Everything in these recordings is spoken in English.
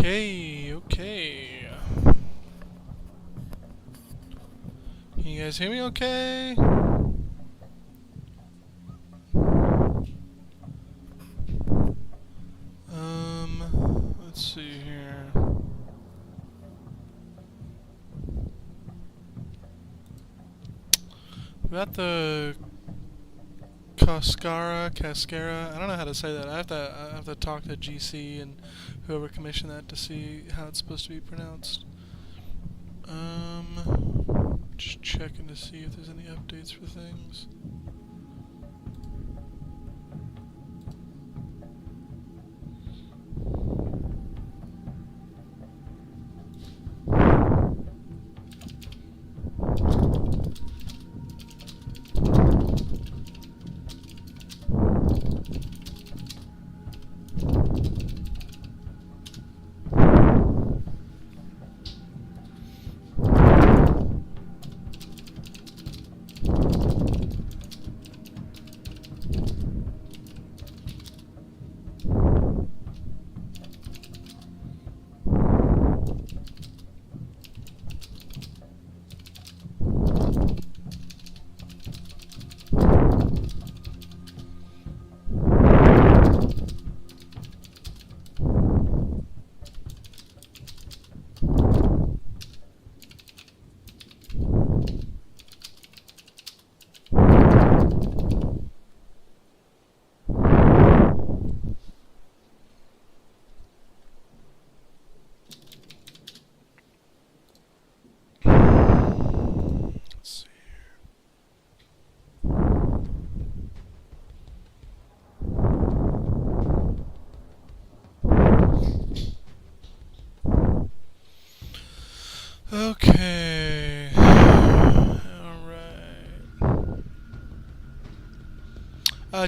Okay. Can you guys hear me okay? Let's see here. About the Cascara. I don't know how to say that. I have to talk to GC and whoever commissioned that to see how it's supposed to be pronounced. Just checking to see if there's any updates for things. Okay. Alright.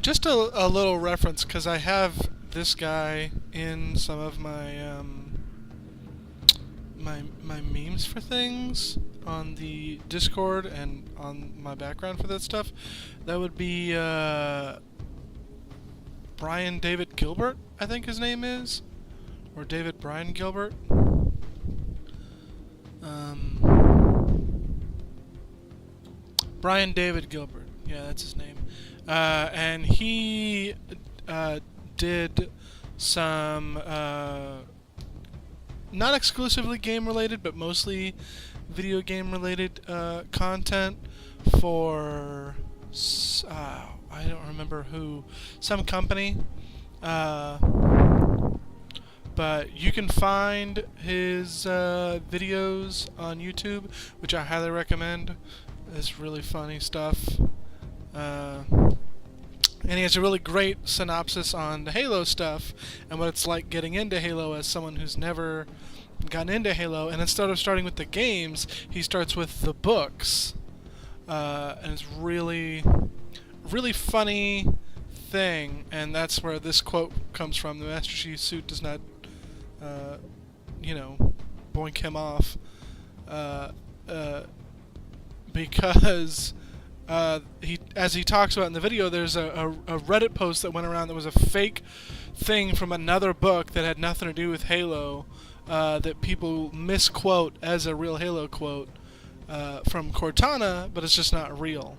Just a little reference, because I have this guy in some of my my memes for things on the Discord and on my background for that stuff. That would be Brian David Gilbert, I think his name is, or David Brian Gilbert. Brian David Gilbert, yeah, that's his name. And he did some not exclusively game related, but mostly video game related content for I don't remember who, some company. But you can find his videos on YouTube, which I highly recommend. It's really funny stuff. And he has a really great synopsis on the Halo stuff and what it's like getting into Halo as someone who's never gotten into Halo. And instead of starting with the games, he starts with the books. And it's really funny thing. And that's where this quote comes from. The Master Chief suit does not, boink him off. Because as he talks about in the video, there's a Reddit post that went around that was a fake thing from another book that had nothing to do with Halo, that people misquote as a real Halo quote from Cortana, but it's just not real.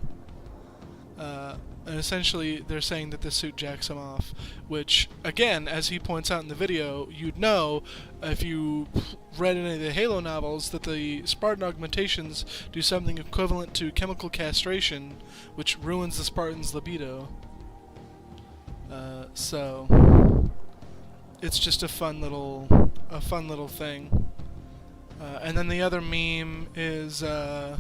And essentially, they're saying that this suit jacks him off, which, again, as he points out in the video, you'd know if you read any of the Halo novels that the Spartan augmentations do something equivalent to chemical castration, which ruins the Spartan's libido. So it's just a fun little thing. And then the other meme is a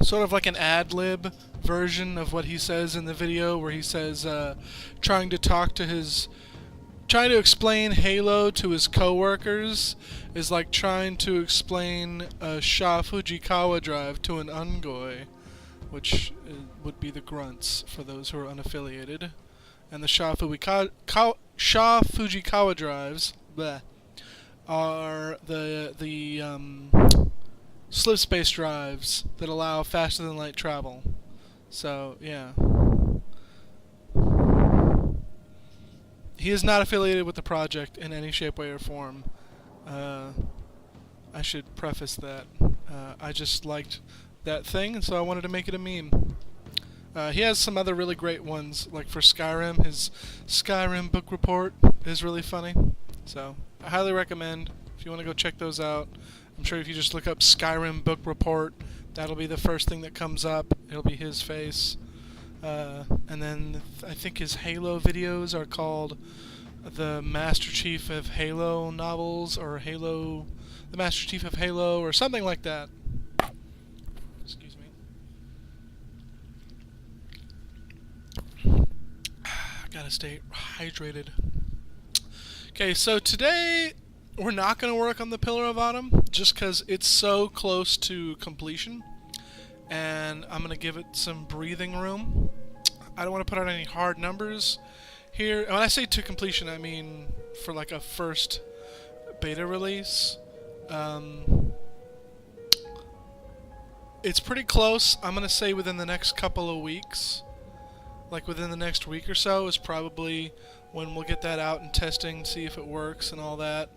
sort of like an ad-lib version of what he says in the video, where he says trying to explain Halo to his coworkers is like trying to explain a Sha Fujikawa drive to an Ungoy, which would be the grunts for those who are unaffiliated. And the Sha Fujikawa drives are the slip space drives that allow faster than light travel. So yeah, He is not affiliated with the project in any shape, way, or form. I should preface that. I just liked that thing, and so I wanted to make it a meme. He has some other really great ones, like for Skyrim. His Skyrim book report is really funny. So I highly recommend if you want to go check those out. I'm sure if you just look up Skyrim book report, that'll be the first thing that comes up. It'll be his face. And then I think his Halo videos are called the Master Chief of Halo novels, or the Master Chief of Halo, or something like that. Excuse me. Gotta stay hydrated. Okay, so today we're not going to work on the Pillar of Autumn just because it's so close to completion, and I'm going to give it some breathing room. I don't want to put out any hard numbers here. When I say to completion, I mean for like a first beta release. It's pretty close. I'm going to say within the next couple of weeks. Like within the next week or so is probably when we'll get that out and testing, see if it works and all that.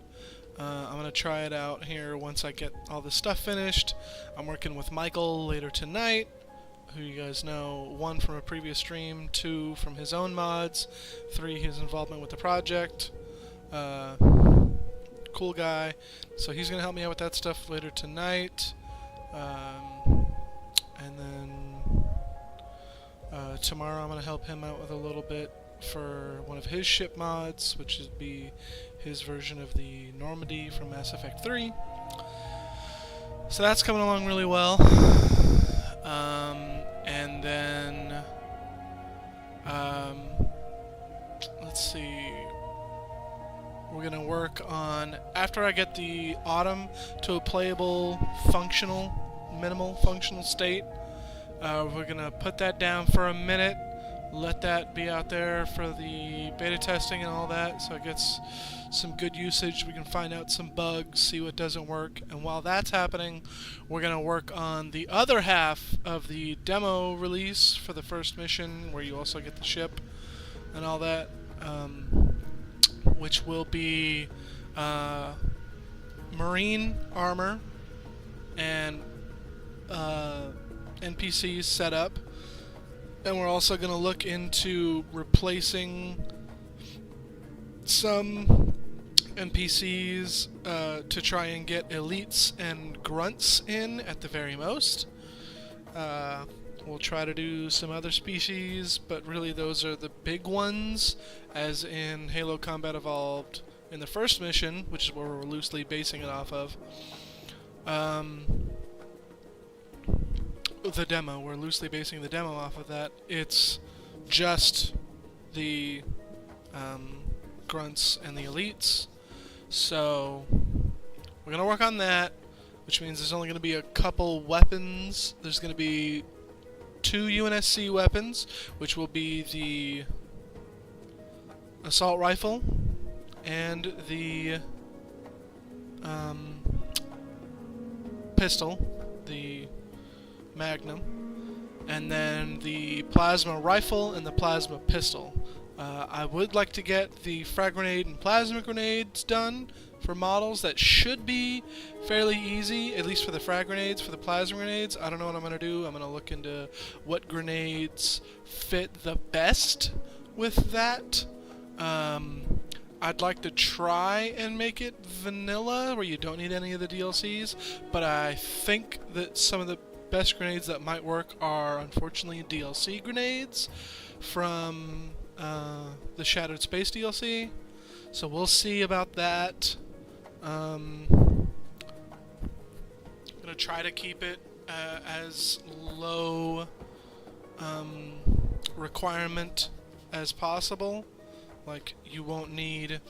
I'm going to try it out here once I get all this stuff finished. I'm working with Michael later tonight, who you guys know, 1 from a previous stream, 2 from his own mods, 3 his involvement with the project. Cool guy. So he's going to help me out with that stuff later tonight. And then tomorrow I'm going to help him out with a little bit for one of his ship mods, which would be his version of the Normandy from Mass Effect 3. So that's coming along really well. And then let's see, we're gonna work on, after I get the Autumn to a playable, minimal functional state, we're gonna put that down for a minute, let that be out there for the beta testing and all that, so it gets some good usage. We can find out some bugs, see what doesn't work, and while that's happening, we're going to work on the other half of the demo release for the first mission, where you also get the ship and all that, which will be marine armor and NPCs set up. And we're also going to look into replacing some NPCs to try and get elites and grunts in at the very most. We'll try to do some other species, but really those are the big ones, as in Halo Combat Evolved in the first mission, which is where we're loosely basing it off of. The demo, we're loosely basing the demo off of that. It's just the grunts and the elites. So we're going to work on that, which means there's only going to be a couple weapons. There's going to be 2 UNSC weapons, which will be the assault rifle and the pistol, the Magnum, and then the plasma rifle and the plasma pistol. I would like to get the frag grenade and plasma grenades done for models. That should be fairly easy, at least for the frag grenades. For the plasma grenades, I don't know what I'm going to do. I'm going to look into what grenades fit the best with that. I'd like to try and make it vanilla, where you don't need any of the DLCs, but I think that some of the best grenades that might work are, unfortunately, DLC grenades from the Shattered Space DLC. So we'll see about that. I'm going to try to keep it as low requirement as possible. Like, you won't need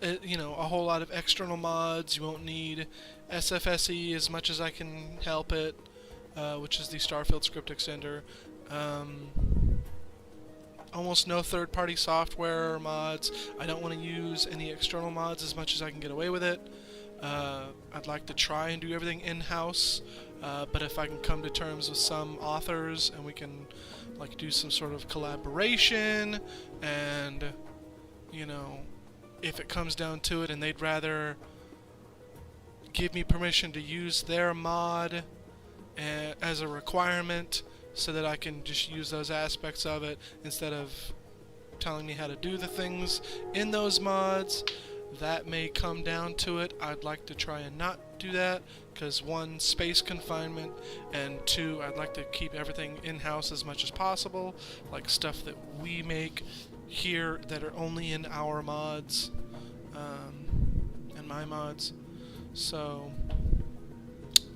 a whole lot of external mods. You won't need SFSE as much as I can help it, which is the Starfield script extender. Almost no third-party software or mods. I don't want to use any external mods as much as I can get away with it. I'd like to try and do everything in-house, but if I can come to terms with some authors and we can do some sort of collaboration and you know, if it comes down to it and they'd rather give me permission to use their mod as a requirement so that I can just use those aspects of it instead of telling me how to do the things in those mods. That may come down to it. I'd like to try and not do that because, one, space confinement, and two, I'd like to keep everything in-house as much as possible, like stuff that we make here that are only in our mods and my mods. So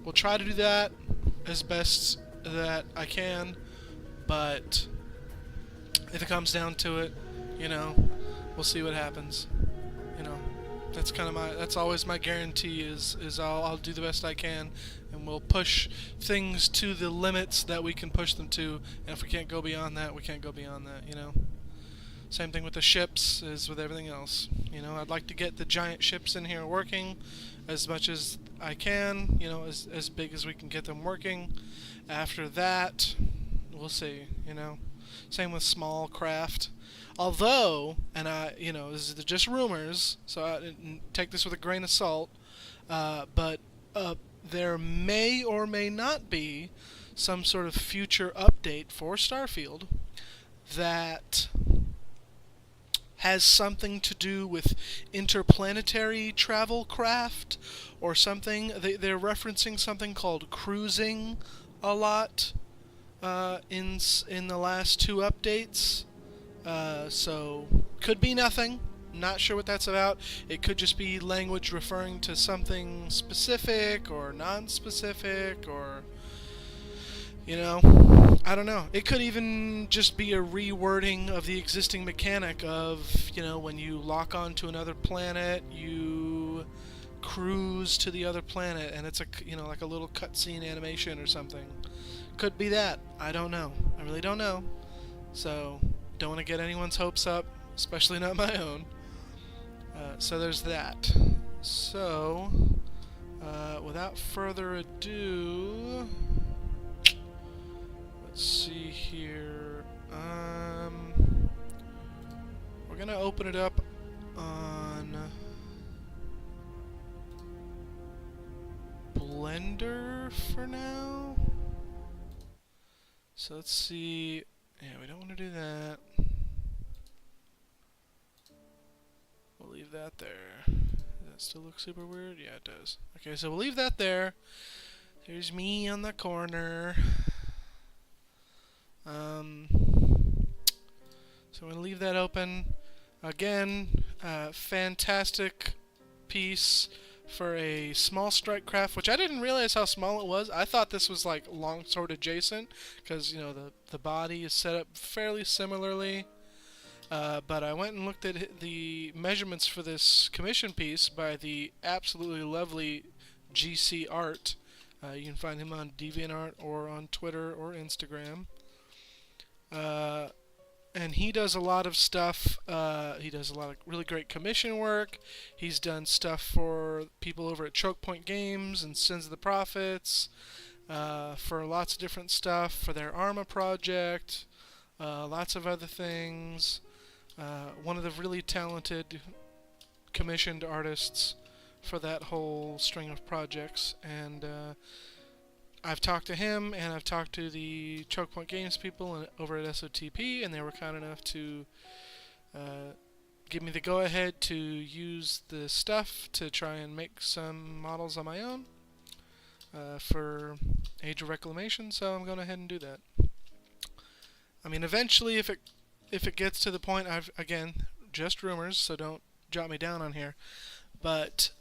we'll try to do that as best that I can, but if it comes down to it, you know, we'll see what happens. You know, that's always my guarantee is I'll do the best I can, and we'll push things to the limits that we can push them to, and if we can't go beyond that, we can't go beyond that, you know. Same thing with the ships as with everything else. You know, I'd like to get the giant ships in here working as much as I can, you know, as big as we can get them working. After that, we'll see, you know. Same with small craft. Although, and you know, this is just rumors, so I take this with a grain of salt, but there may or may not be some sort of future update for Starfield that has something to do with interplanetary travel craft or something. They're referencing something called cruising a lot in the last two updates. So could be nothing. Not sure what that's about. It could just be language referring to something specific or non-specific, or, you know, I don't know. It could even just be a rewording of the existing mechanic of, you know, when you lock onto another planet, you cruise to the other planet, and it's like a little cutscene animation or something. Could be that. I don't know. I really don't know. So don't want to get anyone's hopes up, especially not my own. So there's that. So, without further ado, let's see here. We're gonna open it up on Blender for now. So let's see. Yeah, we don't want to do that. We'll leave that there. Does that still look super weird? Yeah, it does. Okay, so we'll leave that there. There's me on the corner. So I'm going to leave that open. Again, fantastic piece for a small strike craft, which I didn't realize how small it was. I thought this was like longsword adjacent, because, you know, the body is set up fairly similarly. But I went and looked at the measurements for this commission piece by the absolutely lovely GC Art. You can find him on DeviantArt or on Twitter or Instagram. And he does a lot of stuff. He does a lot of really great commission work. He's done stuff for people over at Choke Point Games and Sins of the Prophets, for lots of different stuff, for their Arma project, lots of other things. One of the really talented commissioned artists for that whole string of projects. And I've talked to him, and I've talked to the Choke Point Games people over at SOTP, and they were kind enough to give me the go-ahead to use the stuff to try and make some models on my own for Age of Reclamation, so I'm going ahead and do that. I mean, eventually, if it gets to the point, again, just rumors, so don't jot me down on here, but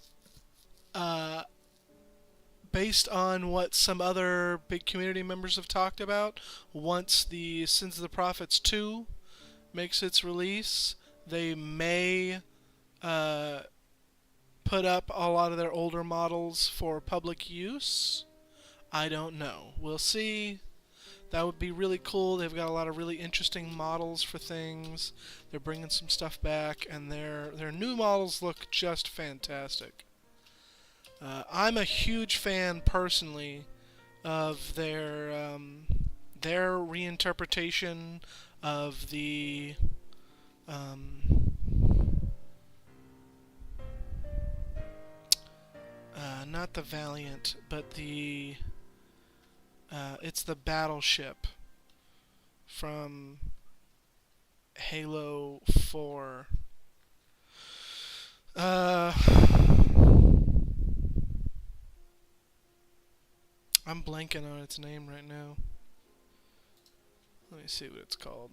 based on what some other big community members have talked about, once the Sins of the Prophets 2 makes its release, they may put up a lot of their older models for public use. I don't know. We'll see. That would be really cool. They've got a lot of really interesting models for things. They're bringing some stuff back, and their new models look just fantastic. I'm a huge fan, personally, of their reinterpretation of the not the Valiant, but the it's the battleship from Halo 4. I'm blanking on its name right now. Let me see what it's called.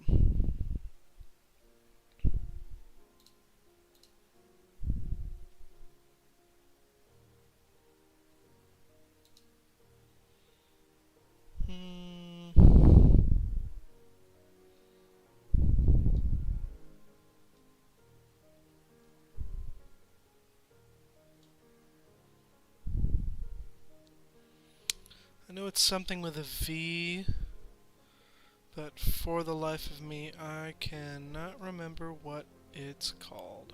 I know it's something with a V, but for the life of me, I cannot remember what it's called.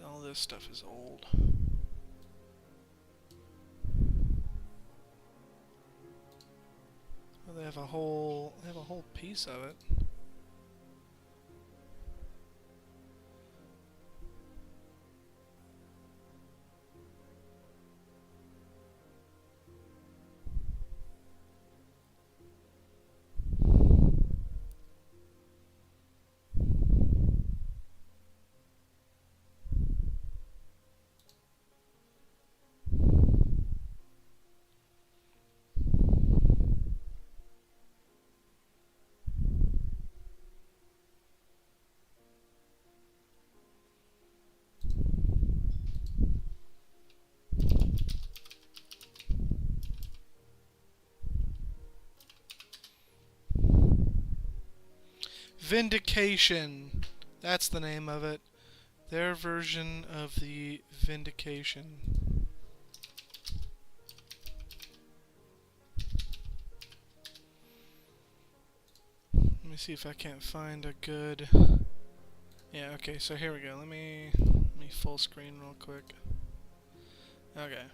All this stuff is old. Well, they have a whole piece of it. Vindication. That's the name of it. Their version of the Vindication. Let me see if I can't find a good... Yeah, okay, so here we go. Let me full screen real quick. Okay.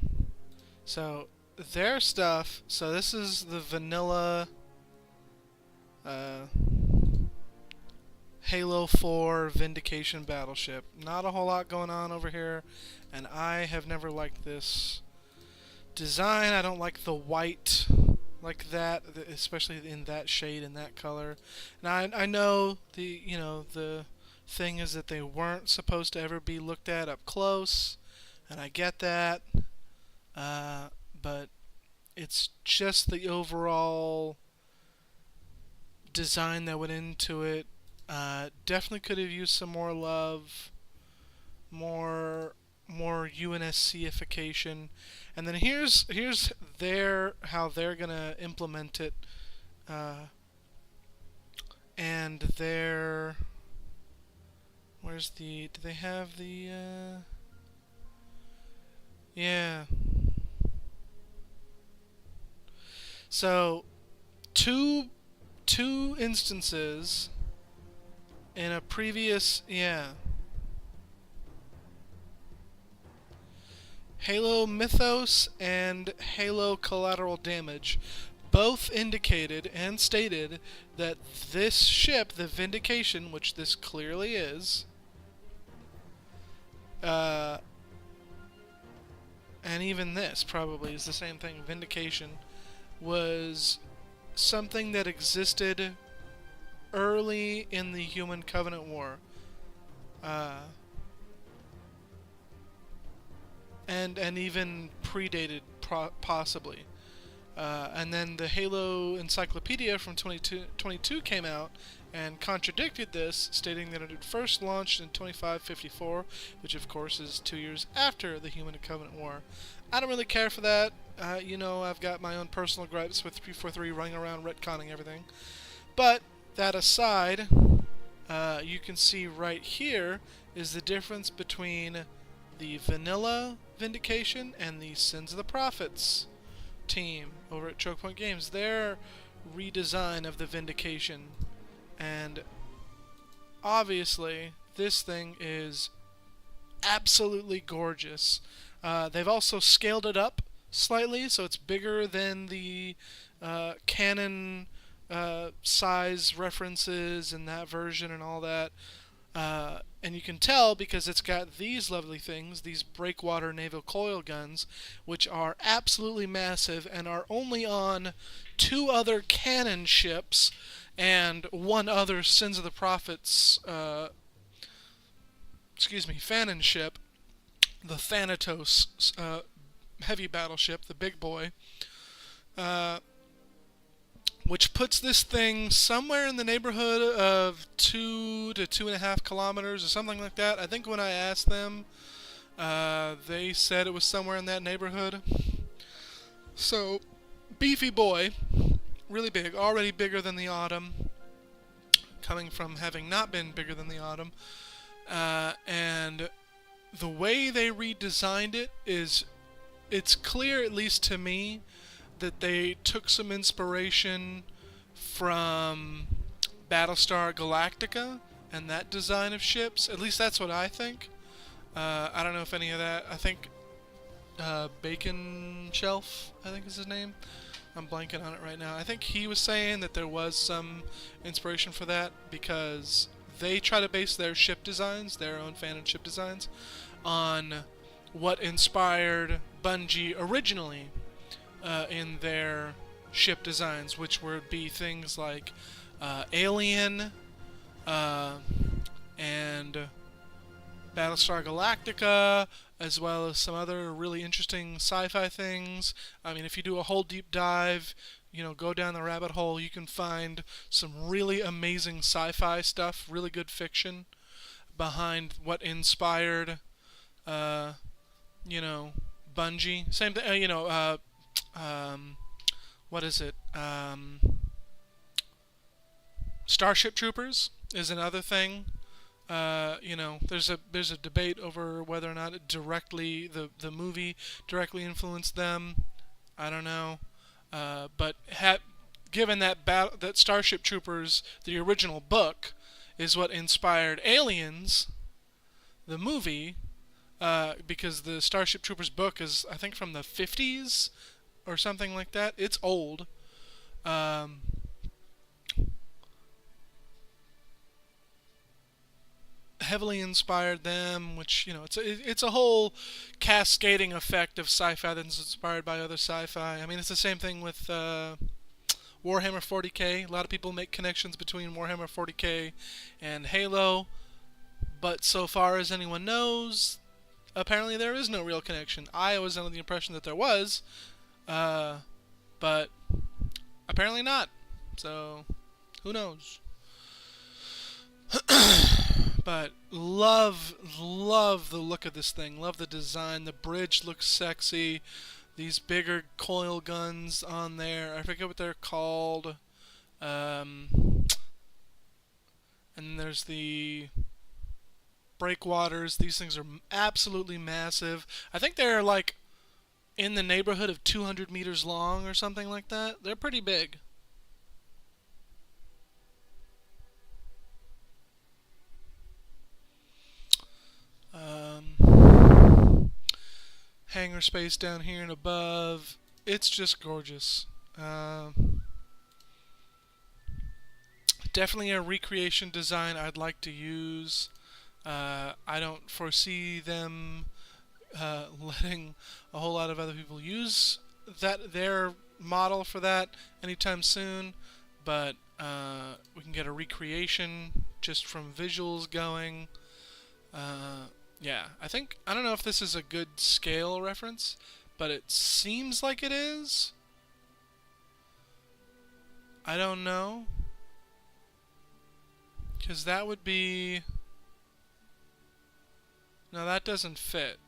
So, their stuff... So this is the vanilla... Halo 4 Vindication Battleship. Not a whole lot going on over here, and I have never liked this design. I don't like the white like that, especially in that shade and that color. Now I know the thing is that they weren't supposed to ever be looked at up close, and I get that, but it's just the overall design that went into it. Definitely could have used some more love, more UNSC-ification, and then here's how they're gonna implement it, and their do they have the yeah. So two instances in a previous, Halo Mythos and Halo Collateral Damage both indicated and stated that this ship, the Vindication, which this clearly is, and even this probably is the same thing, Vindication, was something that existed early in the Human Covenant War, and even predated possibly. And then the Halo Encyclopedia from 2022 came out and contradicted this, stating that it had first launched in 2554, which of course is 2 years after the Human Covenant War. I don't really care for that. I've got my own personal gripes with 343 running around retconning everything. But that aside, you can see right here is the difference between the vanilla Vindication and the Sins of the Prophets team over at Choke Point Games. Their redesign of the Vindication, and obviously this thing is absolutely gorgeous. They've also scaled it up slightly, so it's bigger than the canon size references and that version and all that. And you can tell because it's got these lovely things, these breakwater naval coil guns, which are absolutely massive and are only on two other cannon ships and one other Sins of the Prophets, Fanon ship, the Thanatos heavy battleship, the big boy. Uh, which puts this thing somewhere in the neighborhood of 2 to 2.5 kilometers or something like that. I think when I asked them, they said it was somewhere in that neighborhood. So, beefy boy, really big, already bigger than the Autumn, coming from having not been bigger than the Autumn. And the way they redesigned it is, it's clear, at least to me, that they took some inspiration from Battlestar Galactica and that design of ships. At least that's what I think. I don't know if any of that. I think Bacon Shelf, I think is his name. I'm blanking on it right now. I think he was saying that there was some inspiration for that because they try to base their ship designs, their own fan and ship designs, on what inspired Bungie originally in their ship designs, which would be things like Alien and Battlestar Galactica, as well as some other really interesting sci-fi things. I mean, if you do a whole deep dive, go down the rabbit hole, you can find some really amazing sci-fi stuff, really good fiction behind what inspired, Bungie. Same thing, what is it? Starship Troopers is another thing. There's a debate over whether or not it the movie directly influenced them. I don't know, but given that Starship Troopers, the original book, is what inspired Aliens, the movie, because the Starship Troopers book is, I think, from the 50s or something like that. It's old. Heavily inspired them, which, it's a whole cascading effect of sci-fi that's inspired by other sci-fi. I mean, it's the same thing with Warhammer 40k. A lot of people make connections between Warhammer 40k and Halo, but so far as anyone knows, apparently there is no real connection. I was under the impression that there was, but apparently not. So, who knows? But love the look of this thing. Love the design. The bridge looks sexy. These bigger coil guns on there. I forget what they're called. And there's the breakwaters. These things are absolutely massive. I think they're like in the neighborhood of 200 meters long or something like that. They're pretty big. Hangar space down here and above. It's just gorgeous. Definitely a recreation design I'd like to use. I don't foresee them letting a whole lot of other people use their model for that anytime soon, but we can get a recreation just from visuals going. Yeah, I don't know if this is a good scale reference, but it seems like it is. I don't know, because that would be... No, that doesn't fit,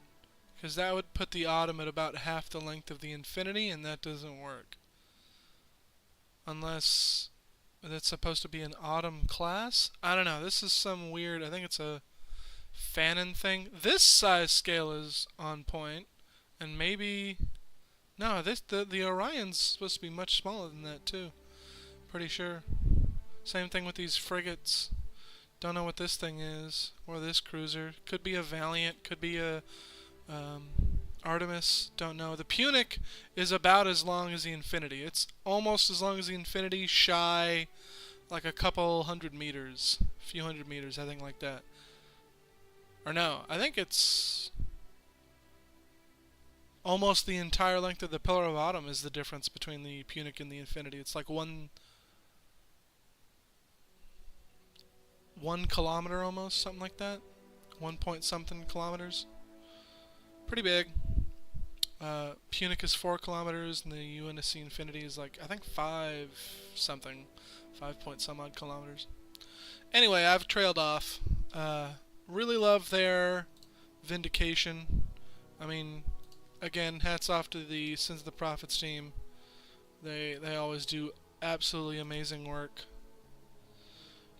because that would put the Autumn at about half the length of the Infinity, and that doesn't work. Unless that's supposed to be an Autumn class? I don't know, this is some weird... I think it's a Fanon thing. This size scale is on point, and maybe... No, the Orion's supposed to be much smaller than that, too. Pretty sure. Same thing with these frigates. Don't know what this thing is, or this cruiser. Could be a Valiant, could be a Artemis, don't know. The Punic is about as long as the Infinity. It's almost as long as the Infinity, shy like a couple hundred meters, a few hundred meters, I think, like that. Or no, I think it's almost the entire length of the Pillar of Autumn is the difference between the Punic and the Infinity. It's like 1 kilometer almost, something like that. 1 point something kilometers. Pretty big. Punic is 4 kilometers, and the UNSC Infinity is like, I think 5 something. 5 point some odd kilometers. Anyway, I've trailed off. Really love their vindication. I mean, again, hats off to the Sins of the Prophets team. They always do absolutely amazing work.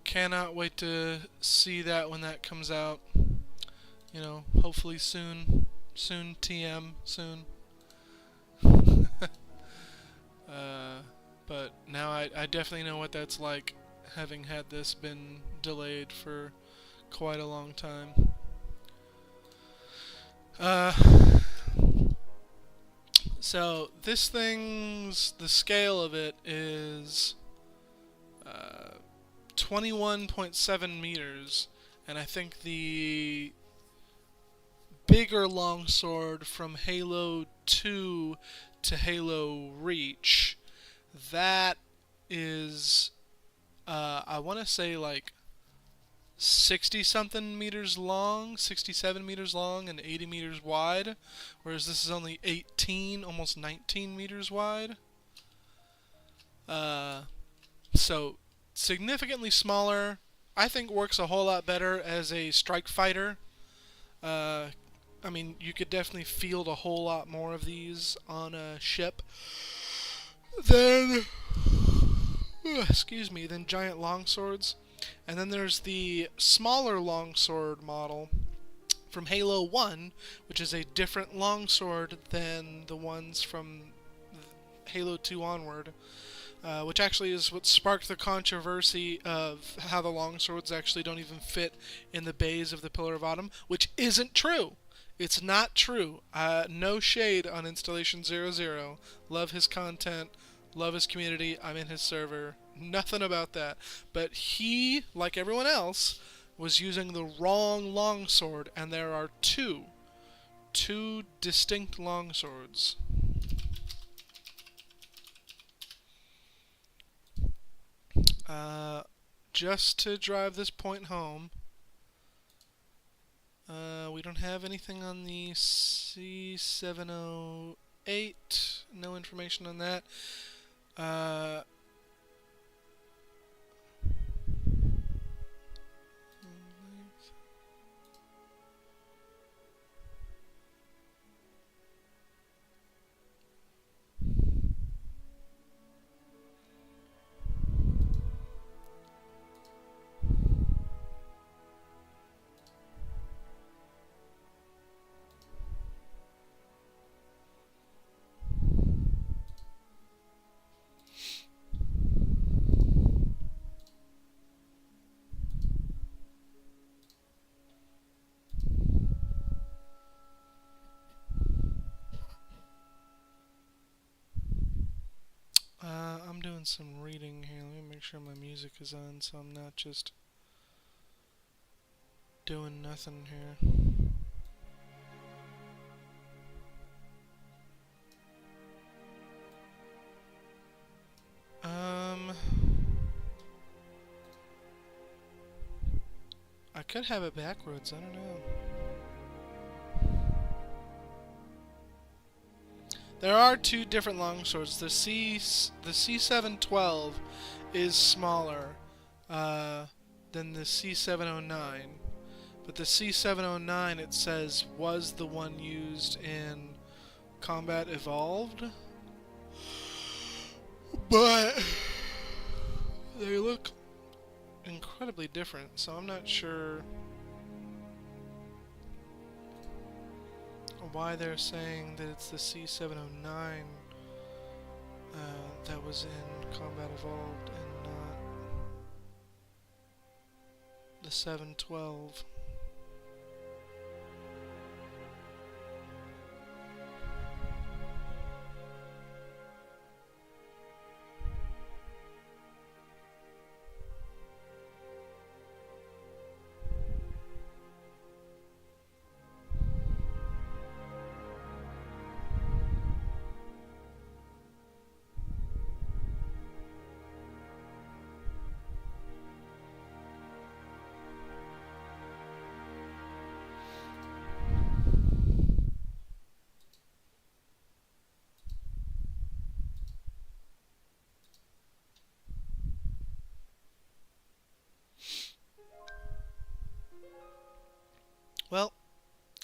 Cannot wait to see that when that comes out. You know, hopefully soon. Soon, TM, soon. But now I definitely know what that's like, having had this been delayed for quite a long time. So this thing's, the scale of it is 21.7 meters, and I think the bigger longsword from Halo 2 to Halo Reach, that is, I want to say like 60 something meters long, 67 meters long, and 80 meters wide, whereas this is only 18, almost 19 meters wide. So significantly smaller. I think works a whole lot better as a strike fighter. I mean, you could definitely field a whole lot more of these on a ship than, than giant longswords. And then there's the smaller longsword model from Halo 1, which is a different longsword than the ones from Halo 2 onward, which actually is what sparked the controversy of how the longswords actually don't even fit in the bays of the Pillar of Autumn, which isn't true. It's not true. No shade on Installation 00. Love his content. Love his community. I'm in his server. Nothing about that. But he, like everyone else, was using the wrong longsword, and there are two distinct longswords. Just to drive this point home, we don't have anything on the C708. No information on that. I'm doing some reading here. Let me make sure my music is on so I'm not just doing nothing here. I could have it backwards, I don't know. There are two different longswords. The C712 is smaller than the C709, but the C709, it says, was the one used in Combat Evolved, but they look incredibly different, so I'm not sure why they're saying that it's the C709 that was in Combat Evolved and not the 712.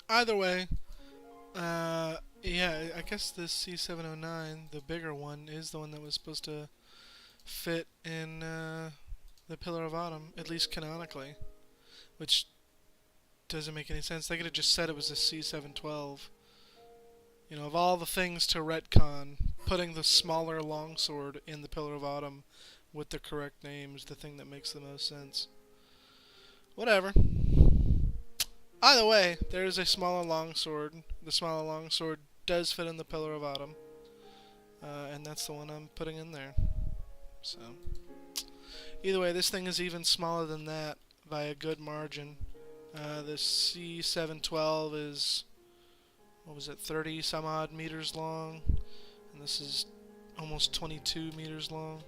Either way, yeah, I guess this C709, the bigger one, is the one that was supposed to fit in the Pillar of Autumn, at least canonically, which doesn't make any sense. They could have just said it was a C712. You know, of all the things to retcon, putting the smaller longsword in the Pillar of Autumn with the correct name is the thing that makes the most sense. Whatever. Either way, there is a smaller longsword. The smaller longsword does fit in the Pillar of Autumn, and that's the one I'm putting in there. So, either way, this thing is even smaller than that by a good margin. The C712 is, what was it, 30 some odd meters long, and this is almost 22 meters long.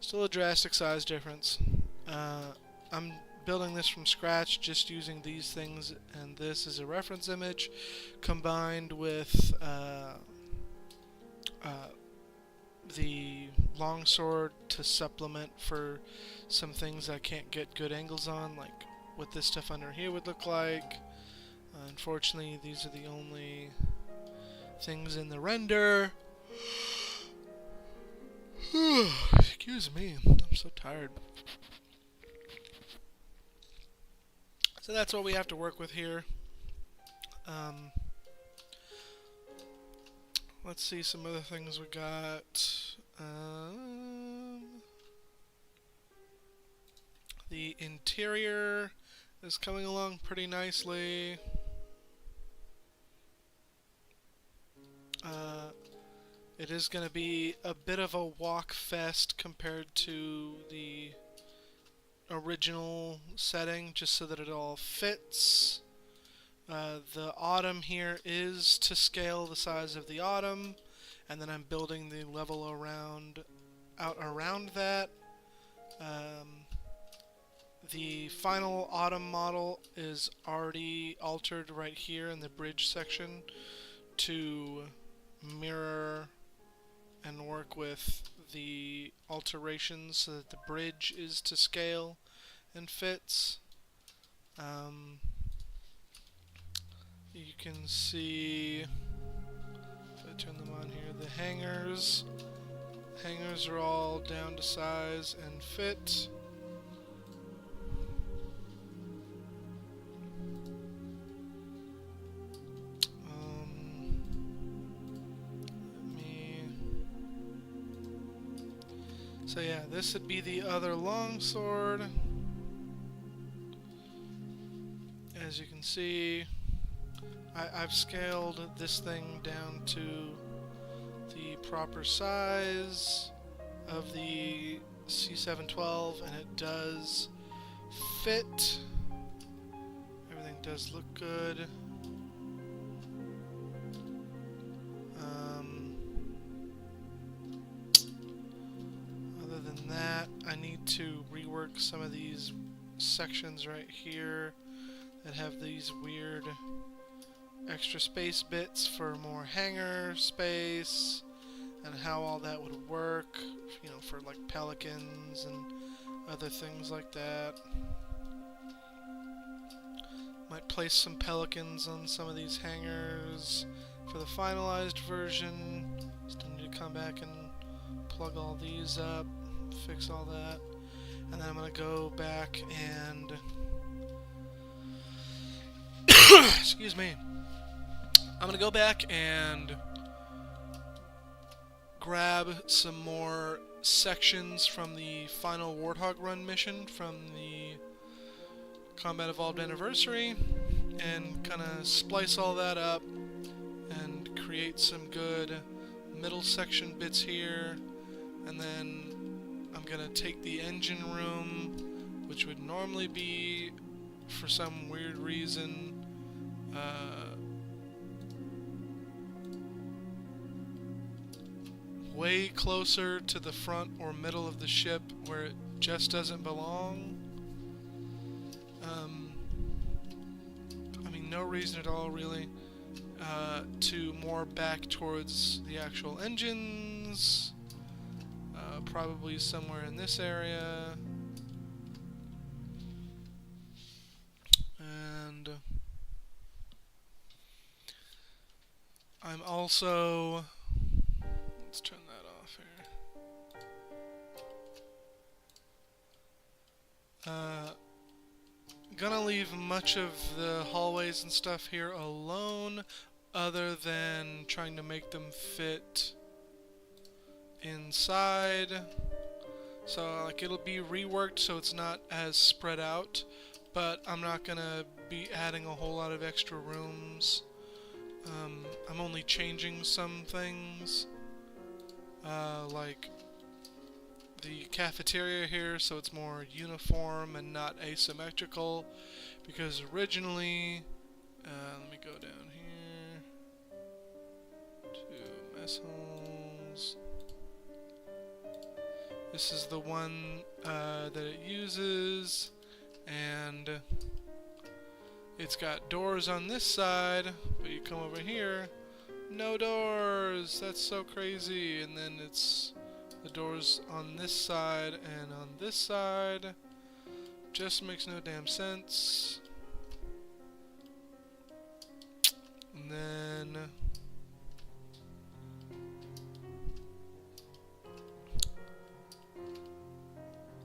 Still a drastic size difference. I'm building this from scratch, just using these things and this as a reference image, combined with the longsword to supplement for some things I can't get good angles on, like what this stuff under here would look like. Unfortunately, these are the only things in the render. Excuse me, I'm so tired. So that's what we have to work with here. Let's see some other things we got. The interior is coming along pretty nicely. It is going to be a bit of a walk fest compared to the original setting, just so that it all fits. The autumn here is to scale the size of the autumn, and then I'm building the level out around that. The final autumn model is already altered right here in the bridge section to mirror and work with the alterations so that the bridge is to scale and fits. You can see, if I turn them on here, the hangers. Hangers are all down to size and fit. So yeah, this would be the other longsword. As you can see, I've scaled this thing down to the proper size of the C712, and it does fit. Everything does look good. Other than that, I need to rework some of these sections right here that have these weird extra space bits for more hanger space, and how all that would work, you know, for like pelicans and other things like that. Might place some pelicans on some of these hangers for the finalized version. Still need to come back and plug all these up, fix all that, and then I'm going to go back and excuse me. I'm going to go back and grab some more sections from the final Warthog Run mission from the Combat Evolved Anniversary and kind of splice all that up and create some good middle section bits here. And then I'm going to take the engine room, which would normally be, for some weird reason, way closer to the front or middle of the ship where it just doesn't belong. I mean, no reason at all, really, to more back towards the actual engines. Probably somewhere in this area. And I'm also... Let's turn that off here. Gonna leave much of the hallways and stuff here alone, other than trying to make them fit inside. So like it'll be reworked so it's not as spread out, but I'm not gonna be adding a whole lot of extra rooms. I'm only changing some things, like the cafeteria here, so it's more uniform and not asymmetrical, because originally, let me go down here to mess halls. This is the one that it uses, and it's got doors on this side, but you come over here, no doors. That's so crazy. And then it's the doors on this side and on this side. Just makes no damn sense. And then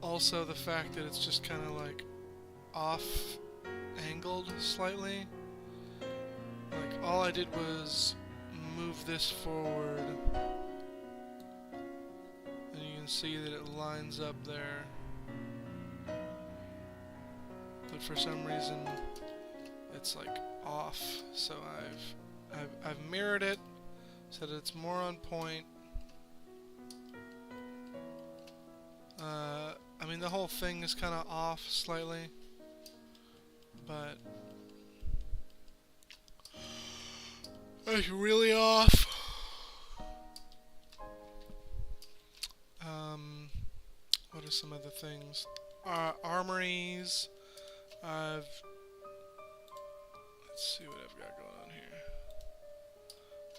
also the fact that it's just kind of like off angled slightly. Like all I did was move this forward, and you can see that it lines up there. But for some reason it's like off, so I've mirrored it so that it's more on point. I mean the whole thing is kind of off slightly, but it's really off. What are some other things? Armories. Let's see what I've got going on here.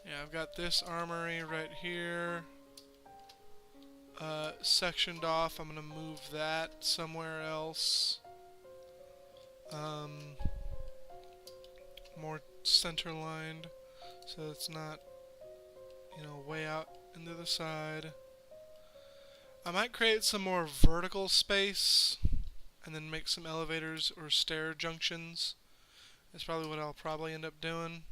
Yeah, I've got this armory right here. Sectioned off. I'm gonna move that somewhere else. More center lined, so it's not, you know, way out into the side. I might create some more vertical space and then make some elevators or stair junctions. That's probably what I'll probably end up doing.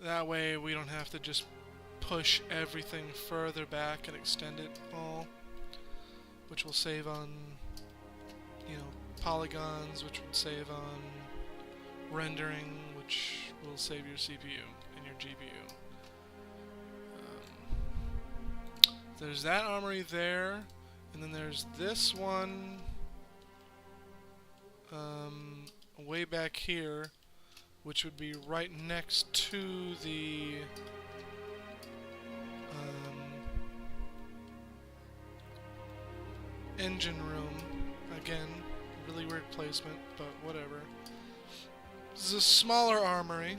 That way we don't have to just push everything further back and extend it all, which will save on, you know, polygons, which would save on rendering, which will save your CPU and your GPU. There's that armory there, and then there's this one way back here, which would be right next to the engine room. Again, really weird placement, but whatever. This is a smaller armory.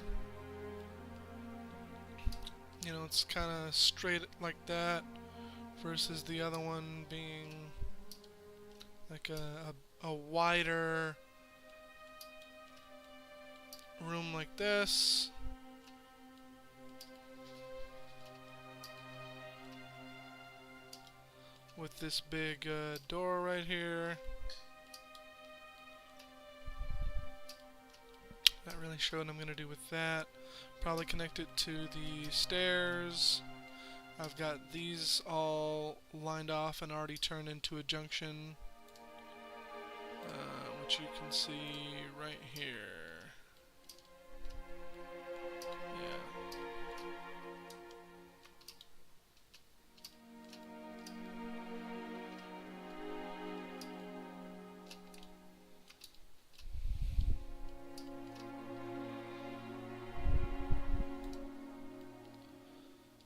You know, it's kind of straight like that, versus the other one being like a wider room like this. With this big door right here. Not really sure what I'm going to do with that. Probably connect it to the stairs. I've got these all lined off and already turned into a junction, which you can see right here. Yeah.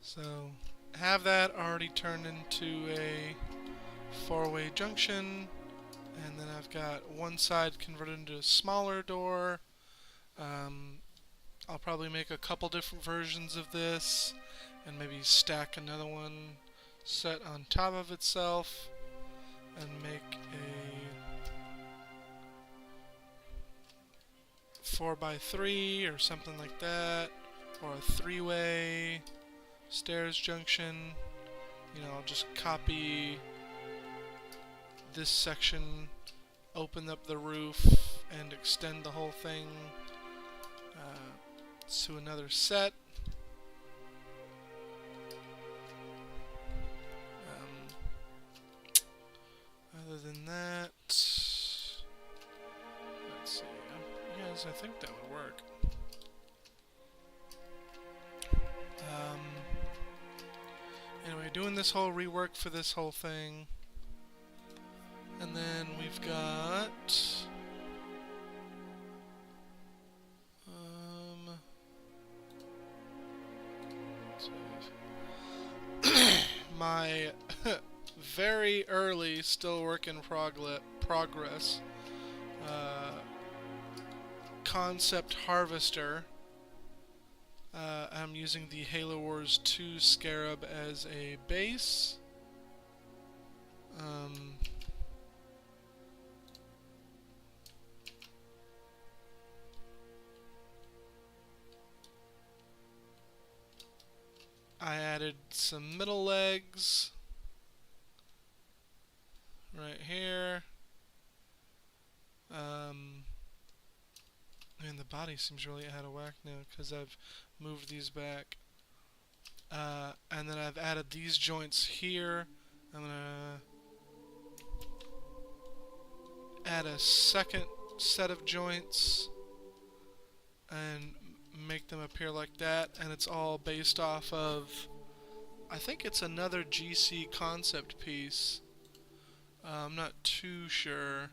So have that already turned into a four-way junction, and then I've got one side converted into a smaller door. I'll probably make a couple different versions of this and maybe stack another one set on top of itself and make 4x3 or something like that, or a 3-way stairs junction. You know, I'll just copy this section, open up the roof, and extend the whole thing to another set. Other than that, let's see. Yes, I think that would work. Anyway, doing this whole rework for this whole thing. And then we've got my very early, still work in progress concept harvester. I'm using the Halo Wars 2 Scarab as a base. I added some middle legs right here. And the body seems really out of whack now because I've moved these back. And then I've added these joints here. I'm gonna add a second set of joints and make them appear like that, and it's all based off of, I think it's another GC concept piece. I'm not too sure.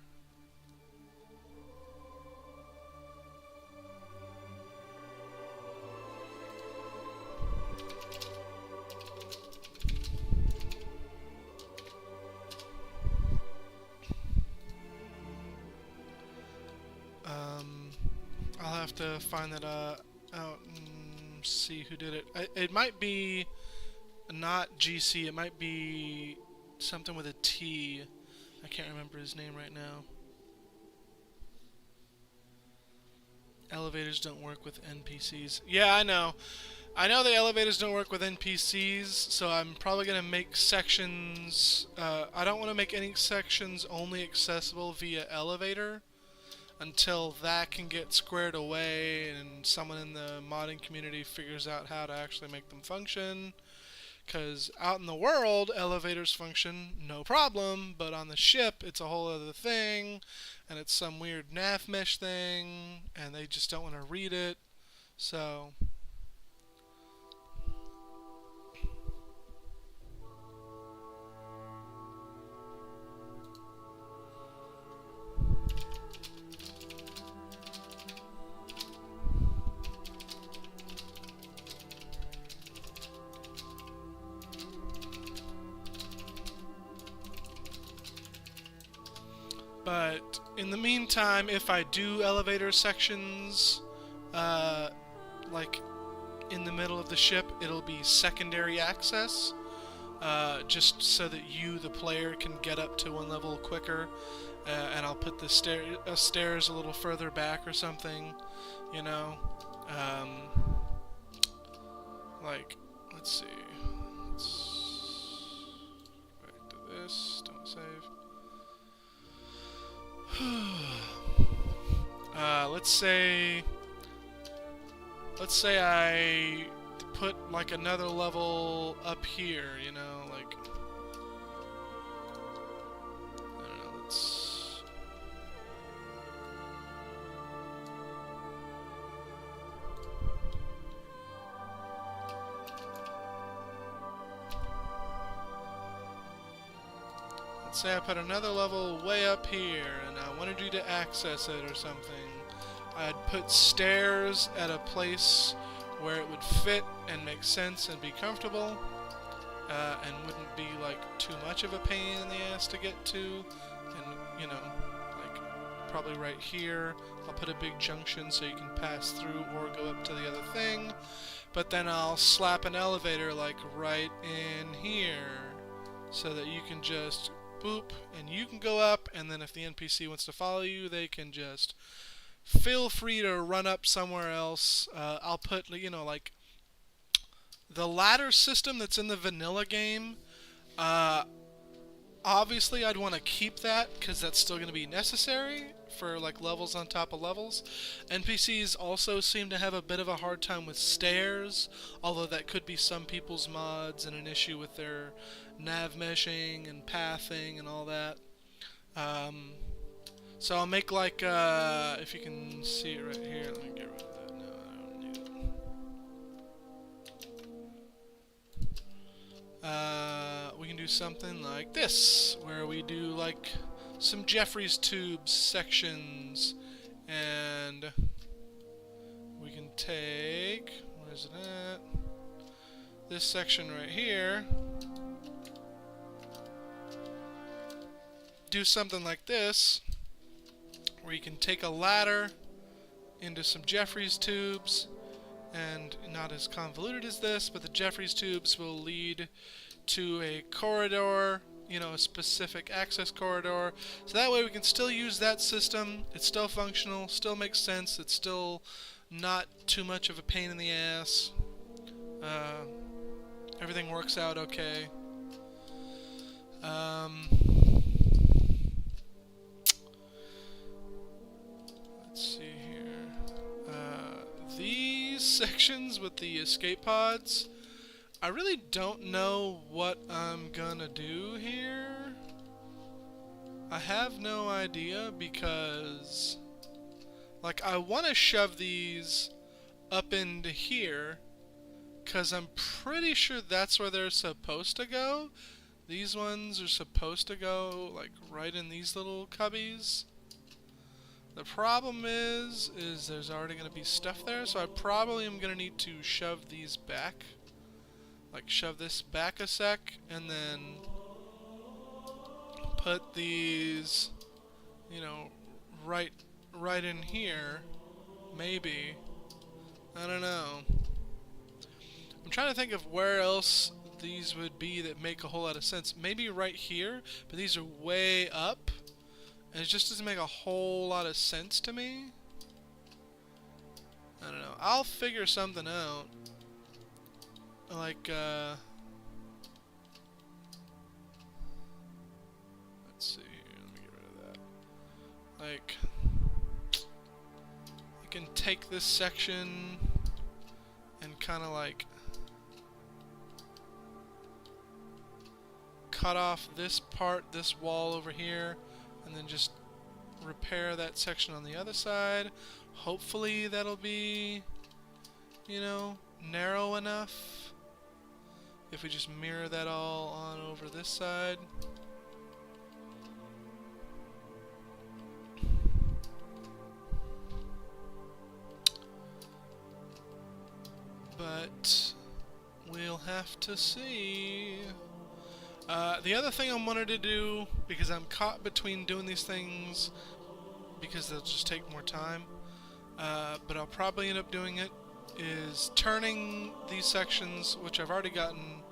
I'll have to find that out and see who did it. It might be not GC, it might be something with a T. I can't remember his name right now. Elevators don't work with NPCs. Yeah, I know. I know the elevators don't work with NPCs, so I'm probably going to make sections... I don't want to make any sections only accessible via elevator until that can get squared away and someone in the modding community figures out how to actually make them function. Because out in the world, elevators function no problem, but on the ship, it's a whole other thing, and it's some weird nav mesh thing, and they just don't want to read it. So... But in the meantime, if I do elevator sections, like in the middle of the ship, it'll be secondary access, just so that you, the player, can get up to one level quicker. And I'll put the stairs a little further back or something, you know. Like, let's see. Let's back to this. Don't save. Let's say I put like another level up here, you know, like, I don't know, let's say I put another level way up here and I wanted you to access it or something. I'd put stairs at a place where it would fit and make sense and be comfortable, and wouldn't be like too much of a pain in the ass to get to. And you know, like probably right here I'll put a big junction so you can pass through or go up to the other thing, but then I'll slap an elevator like right in here so that you can just boop and you can go up, and then if the NPC wants to follow you, they can just feel free to run up somewhere else. I'll put, like the ladder system that's in the vanilla game. Uh, Obviously, I'd want to keep that because that's still going to be necessary for like levels on top of levels. NPCs also seem to have a bit of a hard time with stairs, although that could be some people's mods and an issue with their nav meshing and pathing and all that. So I'll make like, if you can see it right here, let me get rid of that. No, I don't need it. We can do something like this, where we do like some Jeffries tubes sections, and we can take, where's it at? This section right here, do something like this, where you can take a ladder into some Jeffries tubes, and not as convoluted as this, but the Jeffries tubes will lead to a corridor, a specific access corridor. So that way we can still use that system. It's still functional, still makes sense. It's still not too much of a pain in the ass. Everything works out okay. Let's see here. These sections with the escape pods, I really don't know what I'm gonna do here. I have no idea because, like, I want to shove these up into here because I'm pretty sure that's where they're supposed to go. These ones are supposed to go, like, right in these little cubbies. The problem is there's already going to be stuff there, so I probably am going to need to shove these back. Like, shove this back a sec, and then put these, right in here. Maybe. I don't know. I'm trying to think of where else these would be that make a whole lot of sense. Maybe right here, but these are way up, and it just doesn't make a whole lot of sense to me. I don't know. I'll figure something out. Like, let's see here, let me get rid of that. Like, I can take this section and kind of like cut off this part, this wall over here, and then just repair that section on the other side. Hopefully that'll be, narrow enough. If we just mirror that all on over this side. But we'll have to see. The other thing I wanted to do, because I'm caught between doing these things because they'll just take more time, but I'll probably end up doing it, is turning these sections, which I've already gotten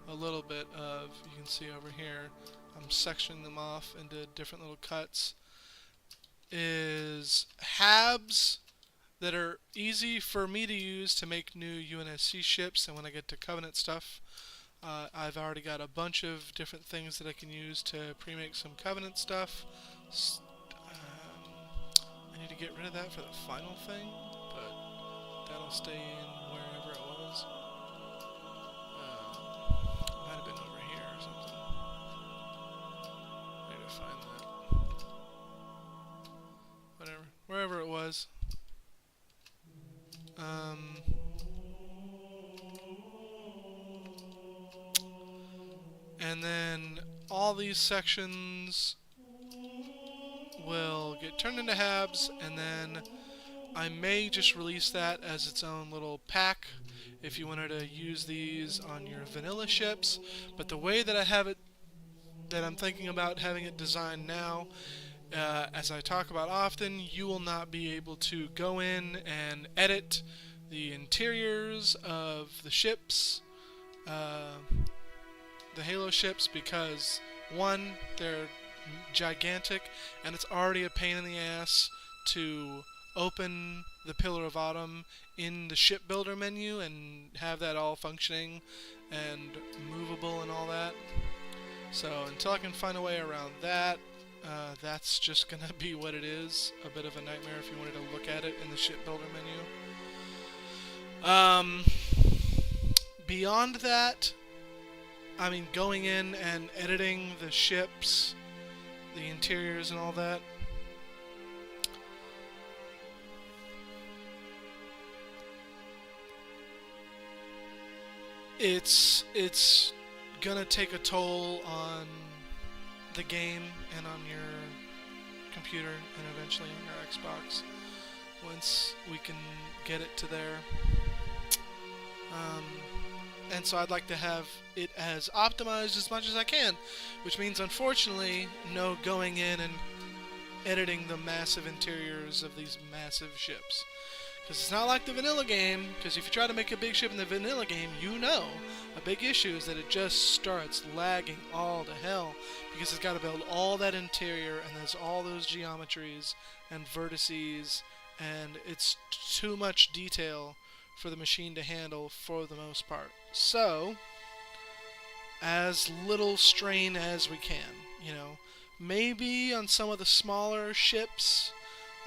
a little bit of, you can see over here, I'm sectioning them off into different little cuts, is habs that are easy for me to use to make new UNSC ships, and when I get to Covenant stuff, I've already got a bunch of different things that I can use to pre-make some Covenant stuff. I need to get rid of that for the final thing, but that'll stay in wherever it was. Might have been over here or something. I need to find that. Whatever. Wherever it was. And then all these sections will get turned into habs, and then I may just release that as its own little pack if you wanted to use these on your vanilla ships. But the way that I have it, that I'm thinking about having it designed now, as I talk about often, you will not be able to go in and edit the interiors of the ships, the Halo ships, because one, they're gigantic, and it's already a pain in the ass to open the Pillar of Autumn in the shipbuilder menu and have that all functioning and movable and all that. So until I can find a way around that, that's just gonna be what it is. A bit of a nightmare if you wanted to look at it in the shipbuilder menu. Beyond that, I mean, going in and editing the ships, the interiors and all that, it's gonna take a toll on the game and on your computer and eventually on your Xbox once we can get it to there. And so I'd like to have it as optimized as much as I can, which means unfortunately no going in and editing the massive interiors of these massive ships. Because it's not like the vanilla game, because if you try to make a big ship in the vanilla game, you know a big issue is that it just starts lagging all to hell, because it's got to build all that interior, and there's all those geometries and vertices, and it's too much detail for the machine to handle for the most part. So, as little strain as we can, you know. Maybe on some of the smaller ships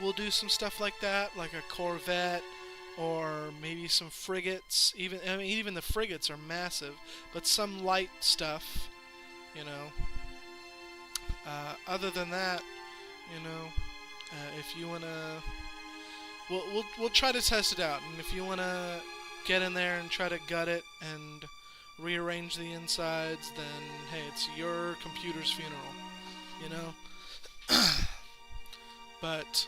we'll do some stuff like that, like a corvette, or maybe some frigates. Even the frigates are massive, but some light stuff, you know. Other than that, you know, if you wanna, we'll try to test it out, and if you wanna get in there and try to gut it and rearrange the insides, then hey, it's your computer's funeral, you know. But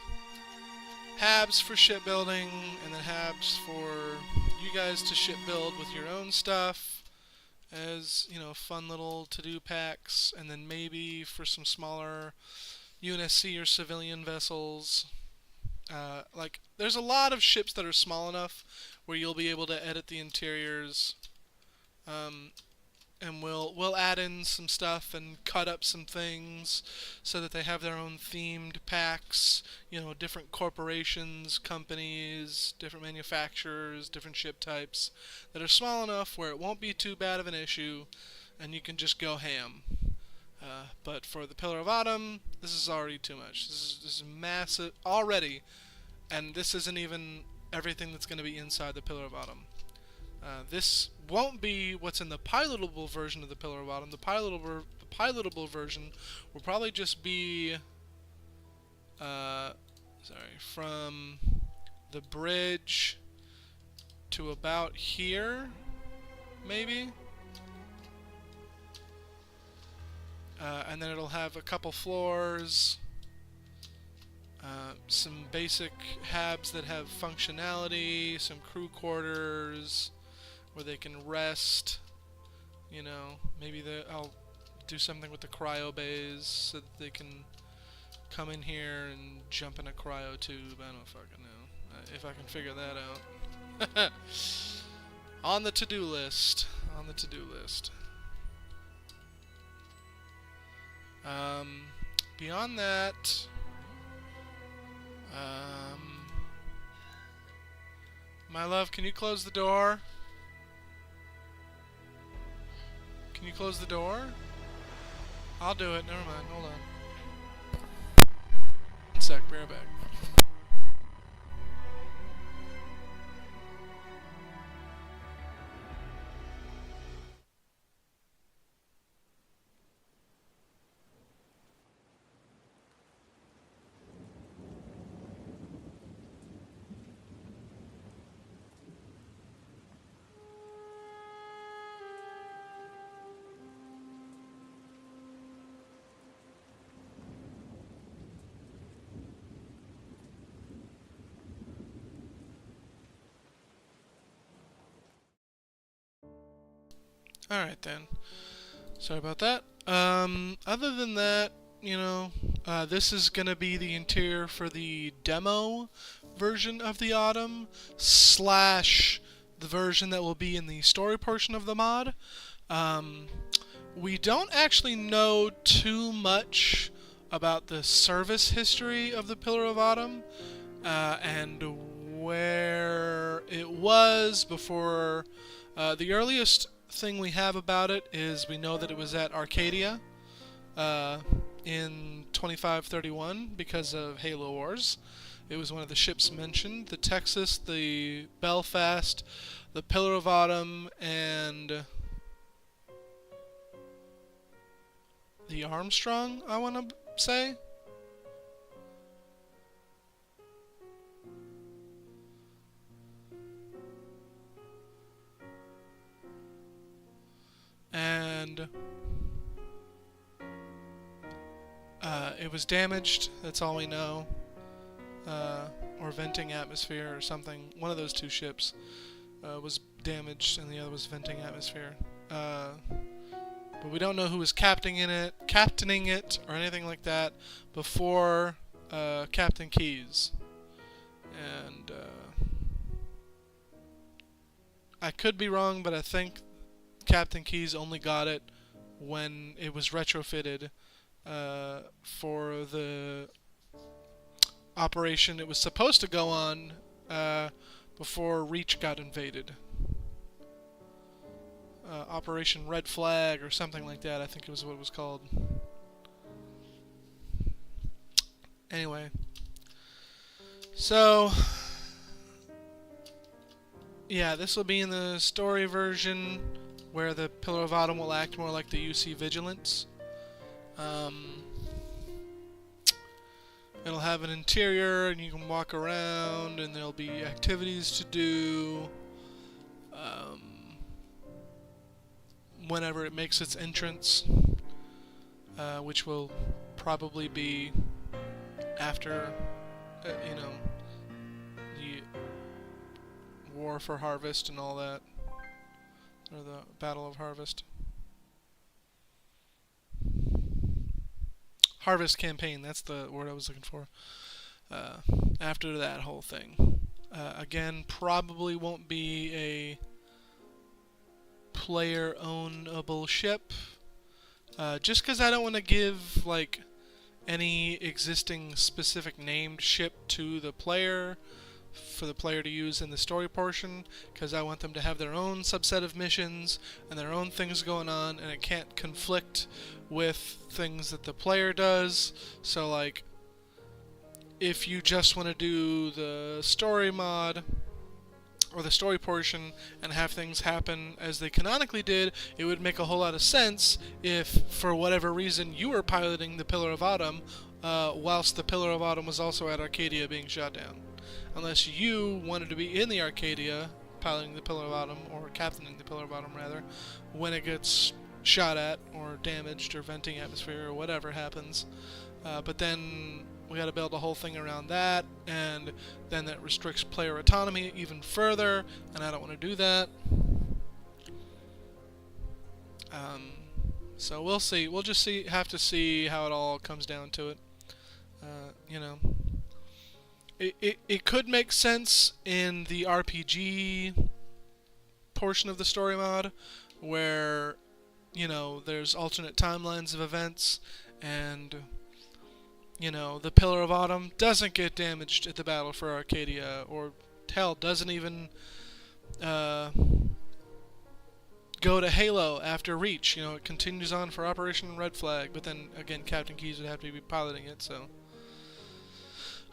Habs for shipbuilding, and then Habs for you guys to shipbuild with your own stuff as, you know, fun little to-do packs, and then maybe for some smaller UNSC or civilian vessels. Like, there's a lot of ships that are small enough where you'll be able to edit the interiors, and we'll add in some stuff and cut up some things so that they have their own themed packs, you know, different corporations, companies, different manufacturers, different ship types that are small enough where it won't be too bad of an issue and you can just go ham. But for the Pillar of Autumn, this is already too much. This is massive already, and this isn't even everything that's going to be inside the Pillar of Autumn. This won't be what's in the pilotable version of the Pillar of Autumn. The pilotable version will probably just be, from the bridge to about here, maybe. And then it'll have a couple floors, some basic habs that have functionality, some crew quarters where they can rest, you know, maybe I'll do something with the cryo bays so that they can come in here and jump in a cryo tube. I don't fucking know. If I can figure that out. On the to-do list. On the to-do list. Beyond that, my love, can you close the door? Can you close the door? I'll do it. Never mind. Hold on. 1 sec. Be right back. Alright then. Sorry about that. Other than that, you know, this is gonna be the interior for the demo version of the Autumn, / the version that will be in the story portion of the mod. We don't actually know too much about the service history of the Pillar of Autumn. and where it was before. The earliest thing we have about it is we know that it was at Arcadia in 2531 because of Halo Wars. It was one of the ships mentioned. The Texas, the Belfast, the Pillar of Autumn, and the Armstrong, I want to say. And it was damaged, that's all we know. Or venting atmosphere or something. One of those two ships was damaged and the other was venting atmosphere. But we don't know who was captaining it or anything like that before Captain Keyes. And I could be wrong, but I think Captain Keyes only got it when it was retrofitted for the operation it was supposed to go on before Reach got invaded. Operation Red Flag or something like that, I think it was what it was called. Anyway, so yeah, this will be in the story version where the Pillar of Autumn will act more like the UC Vigilance. It'll have an interior and you can walk around and there'll be activities to do whenever it makes its entrance, which will probably be after, you know, the War for Harvest and all that, or the Battle of Harvest. Harvest campaign, that's the word I was looking for. After that whole thing. Again, probably won't be a player-ownable ship. Just because I don't want to give, like, any existing specific named ship to the player for the player to use in the story portion, because I want them to have their own subset of missions and their own things going on, and it can't conflict with things that the player does. So, like, if you just want to do the story mod or the story portion and have things happen as they canonically did, it would make a whole lot of sense if, for whatever reason, you were piloting the Pillar of Autumn whilst the Pillar of Autumn was also at Arcadia being shot down. Unless you wanted to be in the Arcadia piloting the Pillar of Autumn, or captaining the Pillar of Autumn rather, when it gets shot at or damaged or venting atmosphere or whatever happens. But then we got to build a whole thing around that, and then that restricts player autonomy even further, and I don't want to do that. So we'll see. We'll just have to see how it all comes down to it. You know, it could make sense in the RPG portion of the story mod, where, you know, there's alternate timelines of events, and, you know, the Pillar of Autumn doesn't get damaged at the Battle for Arcadia, or hell, doesn't even go to Halo after Reach. You know, it continues on for Operation Red Flag, but then again, Captain Keyes would have to be piloting it, so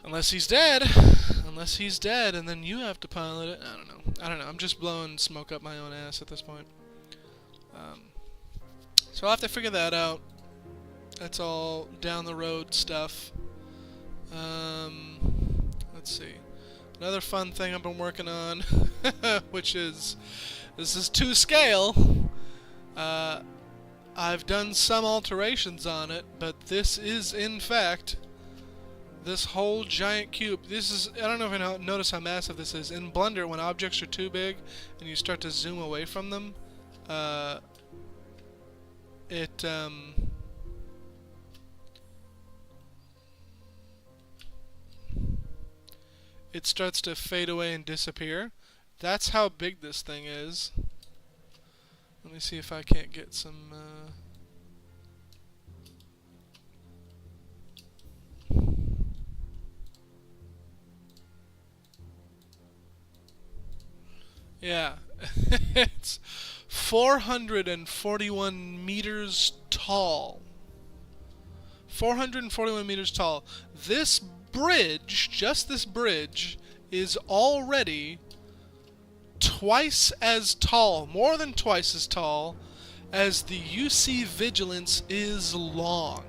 unless he's dead, and then you have to pilot it. I don't know. I'm just blowing smoke up my own ass at this point. So I'll have to figure that out. That's all down the road stuff. Let's see. Another fun thing I've been working on, which is, this is to scale. I've done some alterations on it, but this is, in fact, this whole giant cube. This is, I don't know if you notice how massive this is. In Blender, when objects are too big and you start to zoom away from them, it starts to fade away and disappear. That's how big this thing is. Let me see if I can't get some Yeah. It's 441 meters tall. 441 meters tall. This bridge, just this bridge, is already twice as tall, more than twice as tall, as the UC Vigilance is long.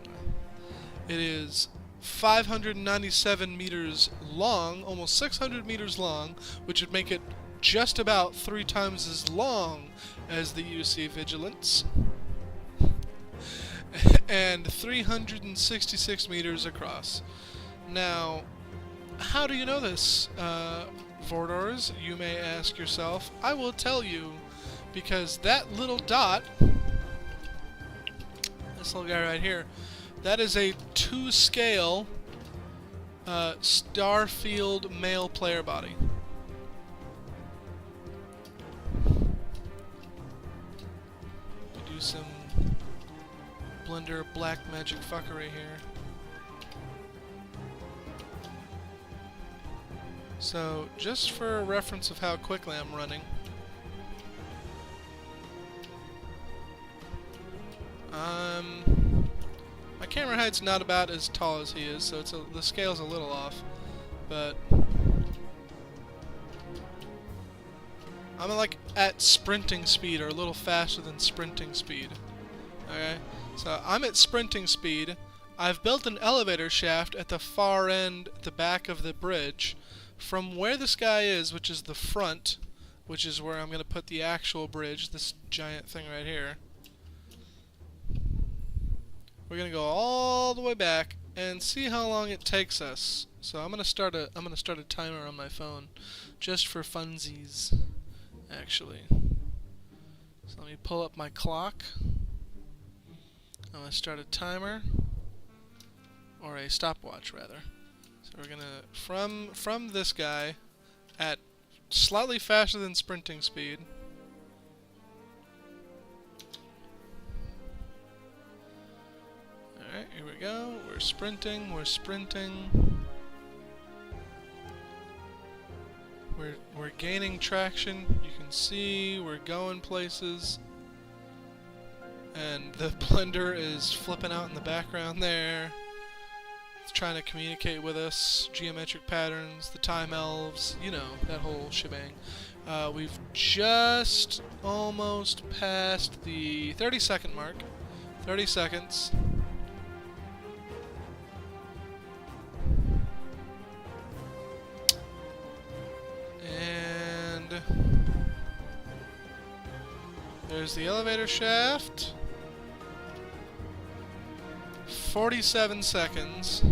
It is 597 meters long, almost 600 meters long, which would make it just about 3 times as long as the UC Vigilance, and 366 meters across. Now, how do you know this, Vordors? You may ask yourself. I will tell you, because that little dot, this little guy right here, that is a 2-scale Starfield male player body. We do some Blender black magic fuckery here. So, just for a reference of how quickly I'm running, my camera height's not about as tall as he is, so the scale's a little off, but I'm like at sprinting speed, or a little faster than sprinting speed. Okay, so I'm at sprinting speed. I've built an elevator shaft at the far end, at the back of the bridge, from where this guy is, which is the front, which is where I'm going to put the actual bridge, this giant thing right here. We're going to go all the way back and see how long it takes us. So I'm going to start a timer on my phone, just for funsies, actually. So let me pull up my clock. I'm going to start a timer, or a stopwatch rather. So we're gonna, from this guy, at slightly faster than sprinting speed. Alright, here we go. We're sprinting, we're sprinting. We're gaining traction. You can see we're going places. And the blender is flipping out in the background there. It's trying to communicate with us, geometric patterns, the time elves, you know, that whole shebang. We've just almost passed the 30-second mark. 30 seconds. And there's the elevator shaft. 47 seconds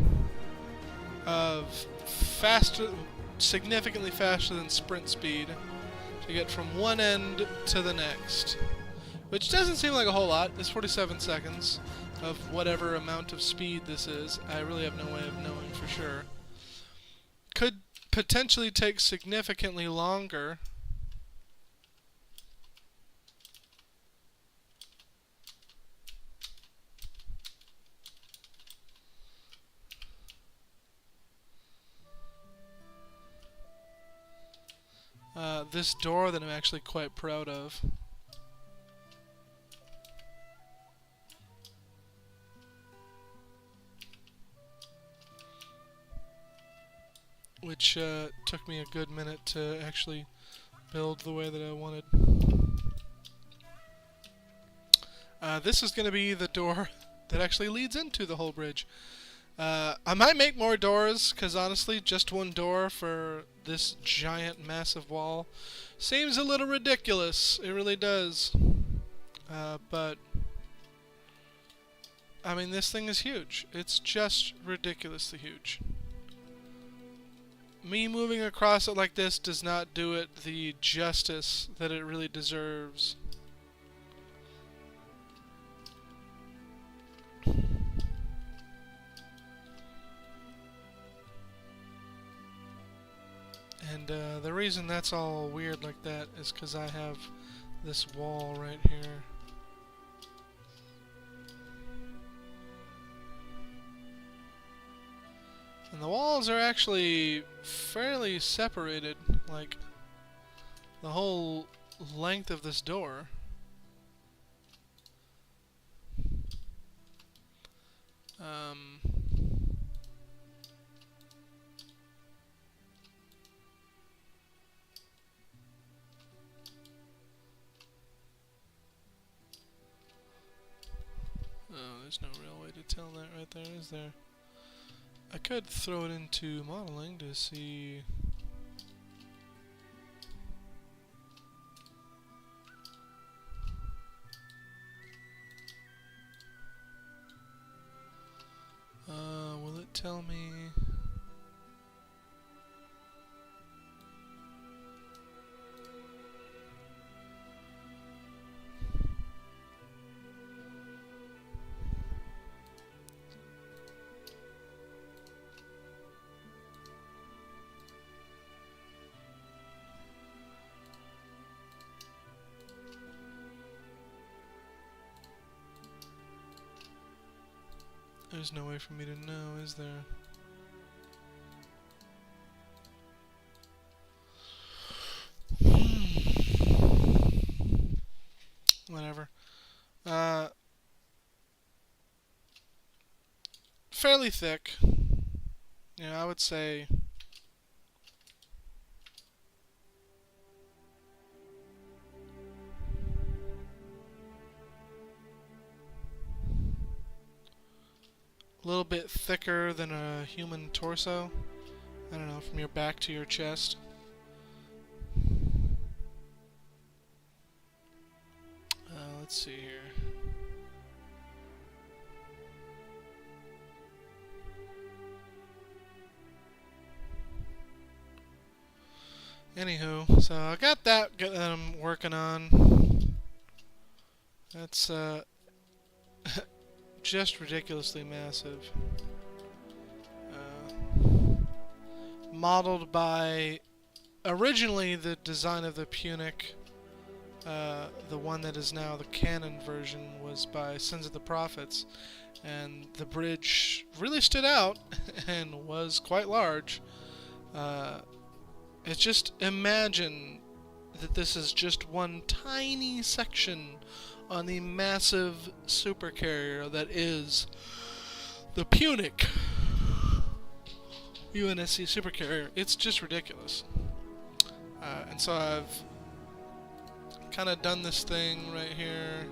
of significantly faster than sprint speed to get from one end to the next. Which doesn't seem like a whole lot. It's 47 seconds of whatever amount of speed this is. I really have no way of knowing for sure. Could potentially take significantly longer. This door that I'm actually quite proud of. Which took me a good minute to actually build the way that I wanted. This is going to be the door that actually leads into the whole bridge. I might make more doors, because honestly, just one door for this giant, massive wall seems a little ridiculous. It really does. But, I mean, this thing is huge. It's just ridiculously huge. Me moving across it like this does not do it the justice that it really deserves. And the reason that's all weird like that is because I have this wall right here. And the walls are actually fairly separated, like the whole length of this door. Oh, there's no real way to tell that right there, is there? I could throw it into modeling to see. Will it tell me? There's no way for me to know, is there? Whatever. Fairly thick. Yeah, I would say. A little bit thicker than a human torso. I don't know, from your back to your chest. Let's see here. Anywho, so I got that I'm working on. That's just ridiculously massive. Modeled by originally the design of the Punic. The one that is now the canon version was by Sins of the Prophets, and the bridge really stood out and was quite large. It's just imagine that this is just one tiny section on the massive supercarrier that is the Punic UNSC supercarrier. It's just ridiculous. And so I've kind of done this thing right here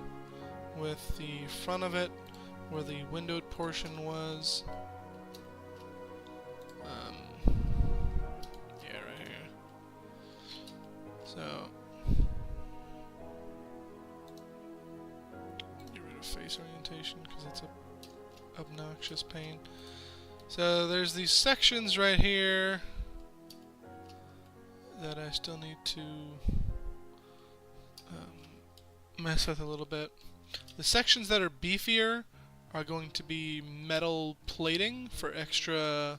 with the front of it where the windowed portion was. Yeah, right here. So get rid of face orientation because it's a obnoxious pain. So there's these sections right here that I still need to mess with a little bit. The sections that are beefier are going to be metal plating for extra,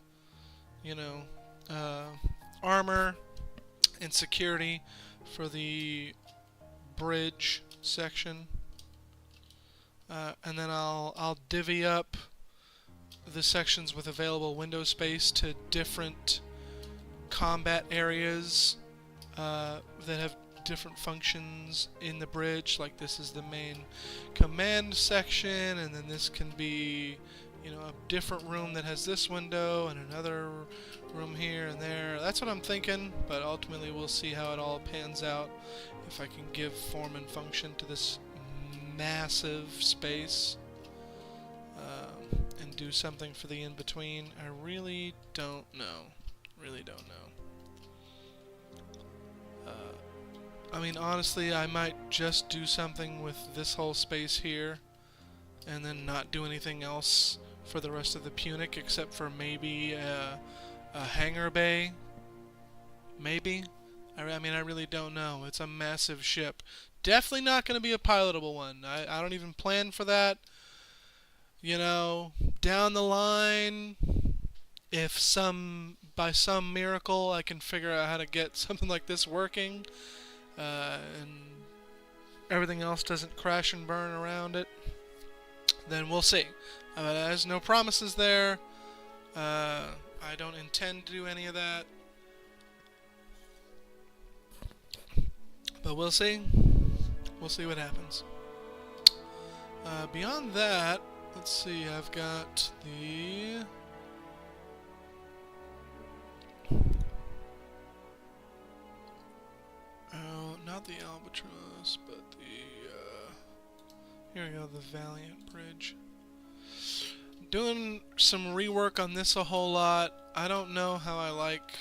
you know, armor and security for the bridge section. And then I'll divvy up the sections with available window space to different combat areas that have different functions in the bridge. Like this is the main command section, and then this can be, you know, a different room that has this window and another room here and there. That's what I'm thinking, but ultimately we'll see how it all pans out, if I can give form and function to this massive space and do something for the in-between. I really don't know. Really don't know. I mean, honestly, I might just do something with this whole space here and then not do anything else for the rest of the Punic except for maybe a hangar bay. Maybe. I mean, I really don't know. It's a massive ship. Definitely not going to be a pilotable one. I don't even plan for that. You know, down the line, if by some miracle I can figure out how to get something like this working, and everything else doesn't crash and burn around it, then we'll see. There's no promises there. I don't intend to do any of that. But we'll see. We'll see what happens. Beyond that, let's see, I've got the... Oh, not the Albatross, but the... Here we go, the Valiant Bridge. Doing some rework on this a whole lot. I don't know how I like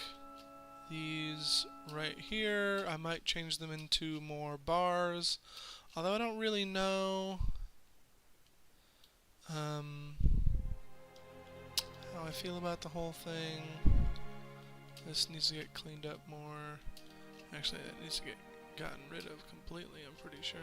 these right here. I might change them into more bars, although I don't really know how I feel about the whole thing. This needs to get cleaned up more. Actually, that needs to get gotten rid of completely, I'm pretty sure.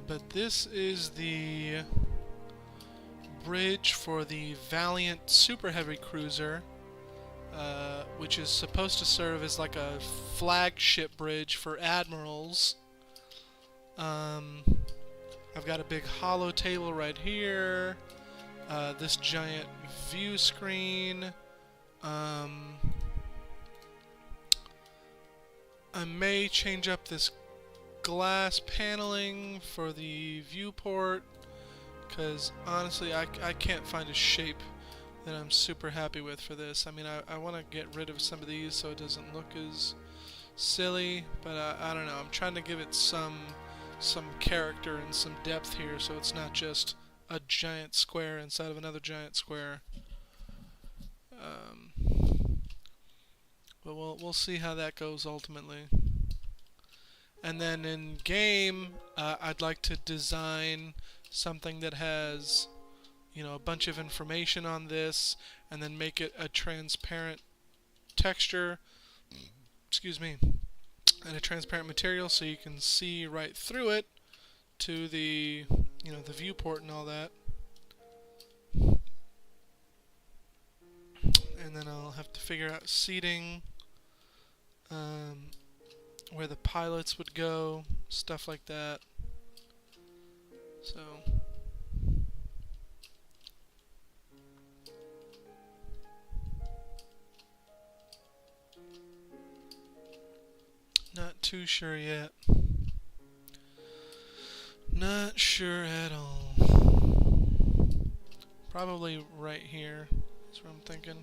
But this is the bridge for the Valiant Super Heavy Cruiser, which is supposed to serve as like a flagship bridge for admirals. I've got a big hollow table right here, this giant view screen. I may change up this glass paneling for the viewport, because honestly I can't find a shape that I'm super happy with for this. I mean, I want to get rid of some of these so it doesn't look as silly, but I don't know, I'm trying to give it some character and some depth here, so it's not just a giant square inside of another giant square. But we'll see how that goes ultimately. And then in game, I'd like to design something that has, you know, a bunch of information on this, and then make it a transparent texture, excuse me, and a transparent material so you can see right through it to the, you know, the viewport and all that. And then I'll have to figure out seating, where the pilots would go, stuff like that. So not too sure yet. Not sure at all. Probably right here. That's what I'm thinking.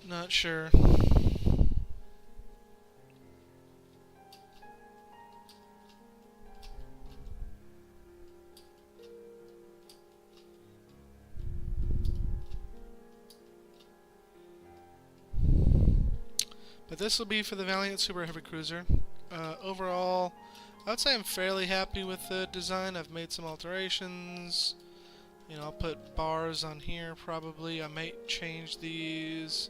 Not sure. But this will be for the Valiant Super Heavy Cruiser. Overall, I would say I'm fairly happy with the design. I've made some alterations. You know, I'll put bars on here probably. I might change these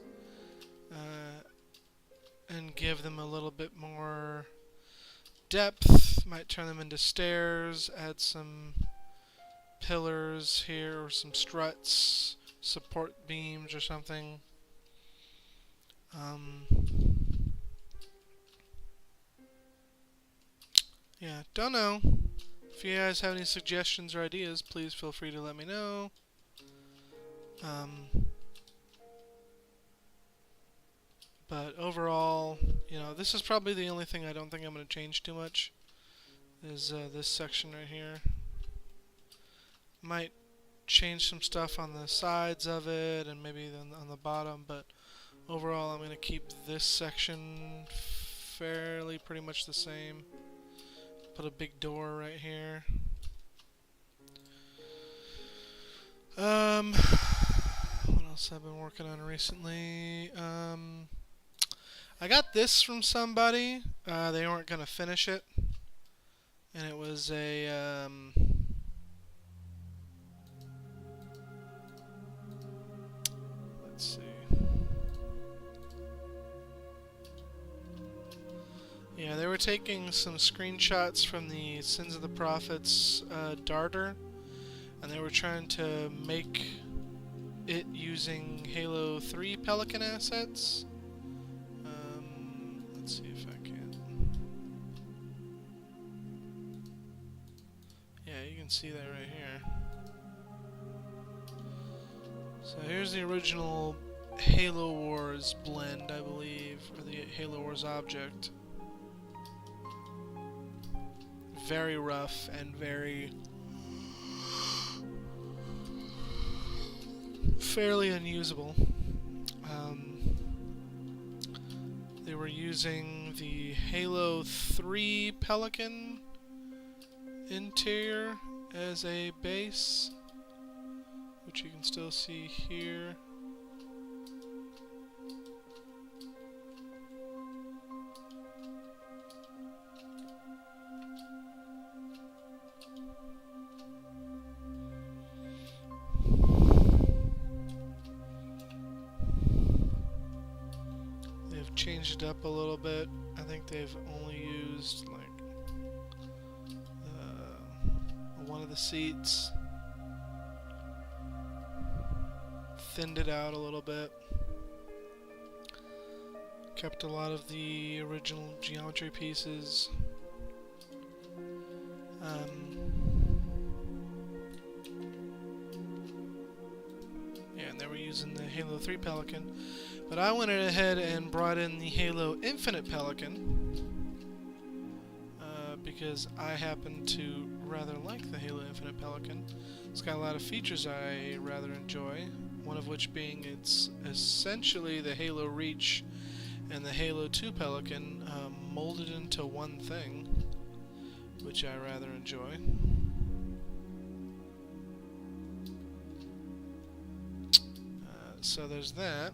and give them a little bit more depth. Might turn them into stairs, add some pillars here or some struts, support beams or something. Yeah, don't know. If you guys have any suggestions or ideas, please feel free to let me know. But overall, you know, this is probably the only thing I don't think I'm going to change too much, is this section right here. Might change some stuff on the sides of it and maybe on the bottom, but overall I'm going to keep this section fairly pretty much the same. Put a big door right here. What else I've been working on recently? I got this from somebody. They weren't gonna finish it, and it was a let's see. were taking some screenshots from the Sins of the Prophets darter, and they were trying to make it using Halo 3 Pelican assets. Let's see if I can. Yeah, you can see that right here. So here's the original Halo Wars blend, I believe, or the Halo Wars object. Very rough and very fairly unusable. They were using the Halo 3 Pelican interior as a base, which you can still see here. Changed it up a little bit. I think they've only used like one of the seats, thinned it out a little bit, kept a lot of the original geometry pieces. Yeah, and they were using the Halo 3 Pelican. But I went ahead and brought in the Halo Infinite Pelican because I happen to rather like the Halo Infinite Pelican. It's got a lot of features I rather enjoy, one of which being it's essentially the Halo Reach and the Halo 2 Pelican molded into one thing, which I rather enjoy. So there's that.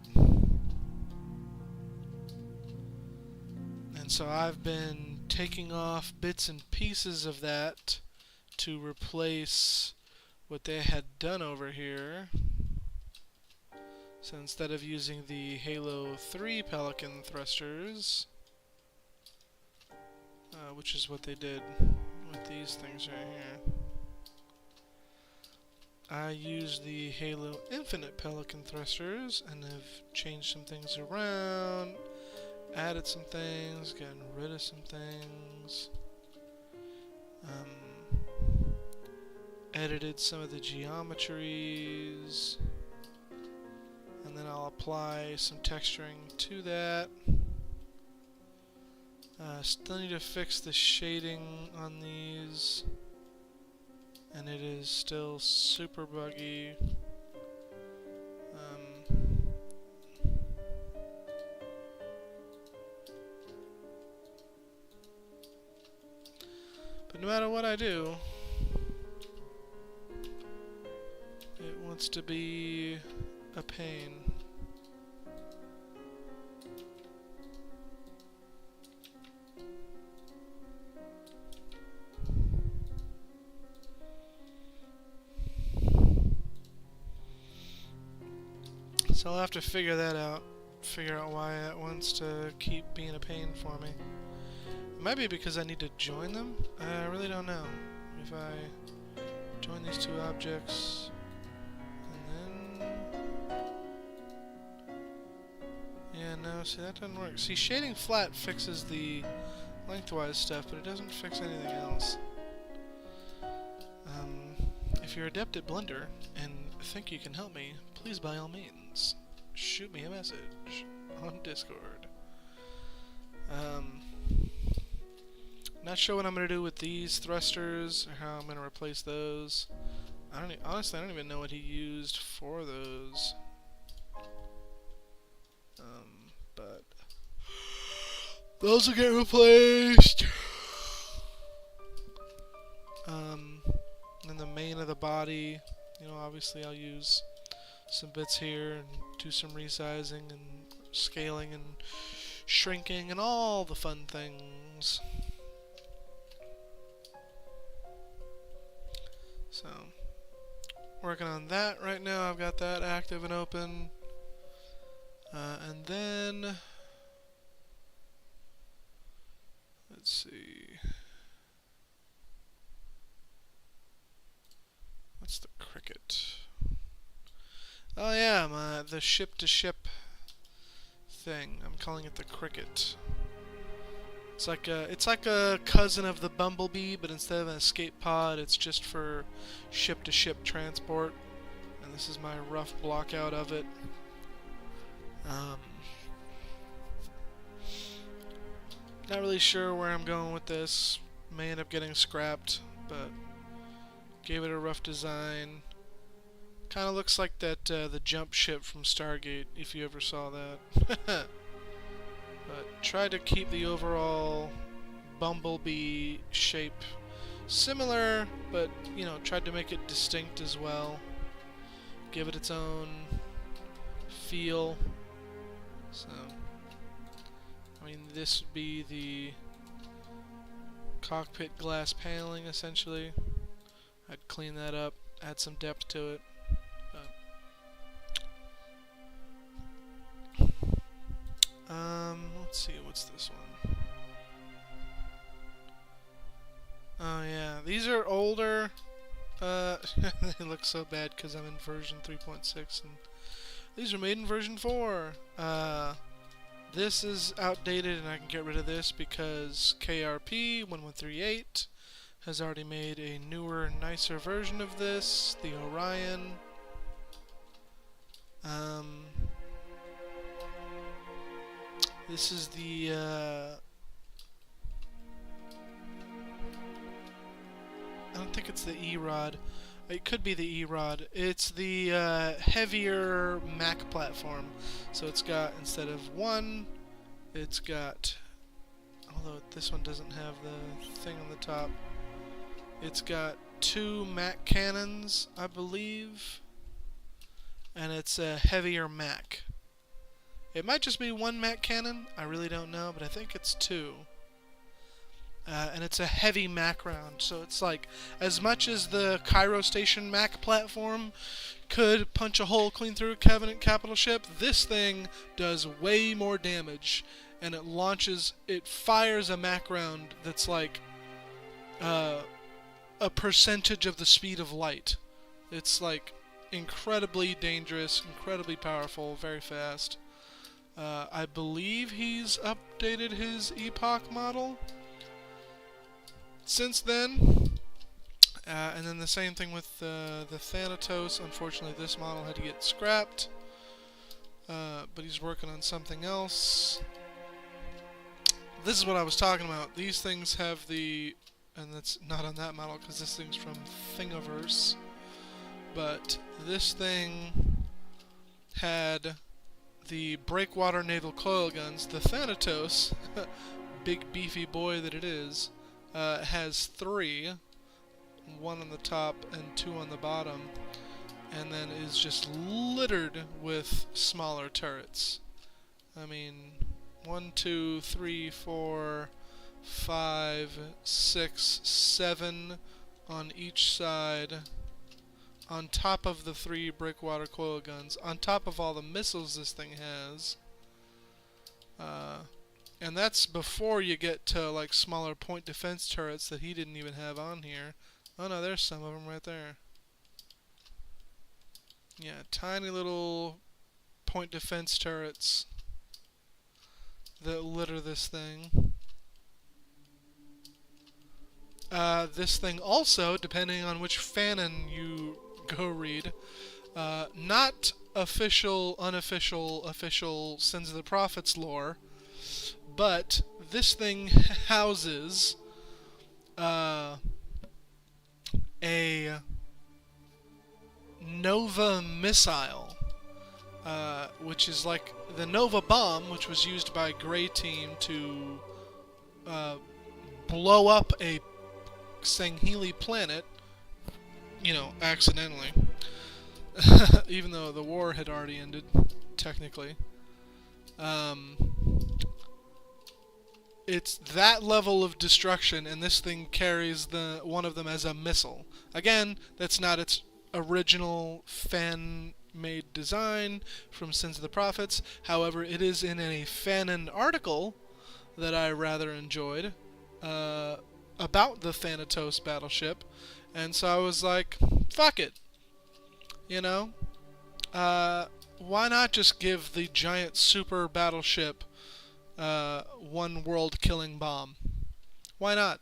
And so I've been taking off bits and pieces of that to replace what they had done over here. So instead of using the Halo 3 Pelican thrusters, which is what they did with these things right here, I used the Halo Infinite Pelican thrusters and have changed some things around, added some things, gotten rid of some things, edited some of the geometries, and then I'll apply some texturing to that. Still need to fix the shading on these, and it is still super buggy. But no matter what I do, it wants to be a pain. So I'll have to figure that out, figure out why it wants to keep being a pain for me. It might be because I need to join them. I really don't know. If I join these two objects, and then... Yeah, no, see, that doesn't work. See, shading flat fixes the lengthwise stuff, but it doesn't fix anything else. If you're adept at Blender and think you can help me, please by all means shoot me a message on Discord. Not sure what I'm gonna do with these thrusters or how I'm gonna replace those. Honestly, I don't even know what he used for those. But those will get replaced. And the main of the body, you know, obviously I'll use some bits here and do some resizing and scaling and shrinking and all the fun things. So, working on that right now. I've got that active and open. And then, let's see. What's the cricket? Oh yeah, the ship-to-ship thing. I'm calling it the cricket. It's like a cousin of the bumblebee, but instead of an escape pod, it's just for ship-to-ship transport. And this is my rough block out of it. Not really sure where I'm going with this. May end up getting scrapped, but gave it a rough design. Kind of looks like that the jump ship from Stargate, if you ever saw that. But tried to keep the overall bumblebee shape similar, but you know, tried to make it distinct as well. Give it its own feel. So, I mean, this would be the cockpit glass paneling, essentially. I'd clean that up, add some depth to it. Let's see, what's this one? Oh yeah, these are older. They look so bad because I'm in version 3.6, and these are made in version 4. This is outdated, and I can get rid of this because KRP 1138 has already made a newer, nicer version of this, the Orion. This is the I don't think it's the E-Rod. It could be the E-Rod. It's the heavier Mac platform. So it's got, instead of one, it's got, although this one doesn't have the thing on the top, it's got 2 Mac cannons, I believe, and it's a heavier Mac. It might just be 1 Mac cannon, I really don't know, but I think it's 2. And it's a heavy Mac round, so it's like, as much as the Cairo Station Mac platform could punch a hole clean through a Covenant capital ship, this thing does way more damage, and it fires a Mac round that's like a percentage of the speed of light. It's like incredibly dangerous, incredibly powerful, very fast. I believe he's updated his Epoch model since then. And then the same thing with the Thanatos. Unfortunately, this model had to get scrapped. But he's working on something else. This is what I was talking about. These things have the... And that's not on that model because this thing's from Thingiverse. But this thing had the breakwater naval coil guns. The Thanatos, big beefy boy that it is, has 3, 1 on the top and 2 on the bottom, and then is just littered with smaller turrets. I mean, 1, 2, 3, 4, 5, 6, 7 on each side, on top of the 3 breakwater coil guns, on top of all the missiles this thing has. And that's before you get to like smaller point defense turrets that he didn't even have on here. Oh no, there's some of them right there. Yeah, tiny little point defense turrets that litter this thing. This thing also, depending on which fanon you go read, not official, unofficial, official Sins of the Prophets lore, but this thing houses a Nova missile, which is like the Nova bomb, which was used by Grey Team to blow up a Sangheli planet, you know, accidentally. Even though the war had already ended, technically. It's that level of destruction, and this thing carries one of them as a missile. Again, that's not its original fan-made design from Sins of the Prophets. However, it is in a fanon article that I rather enjoyed. about the Thanatos battleship, and so I was like, fuck it, you know? Why not just give the giant super battleship one world-killing bomb? Why not?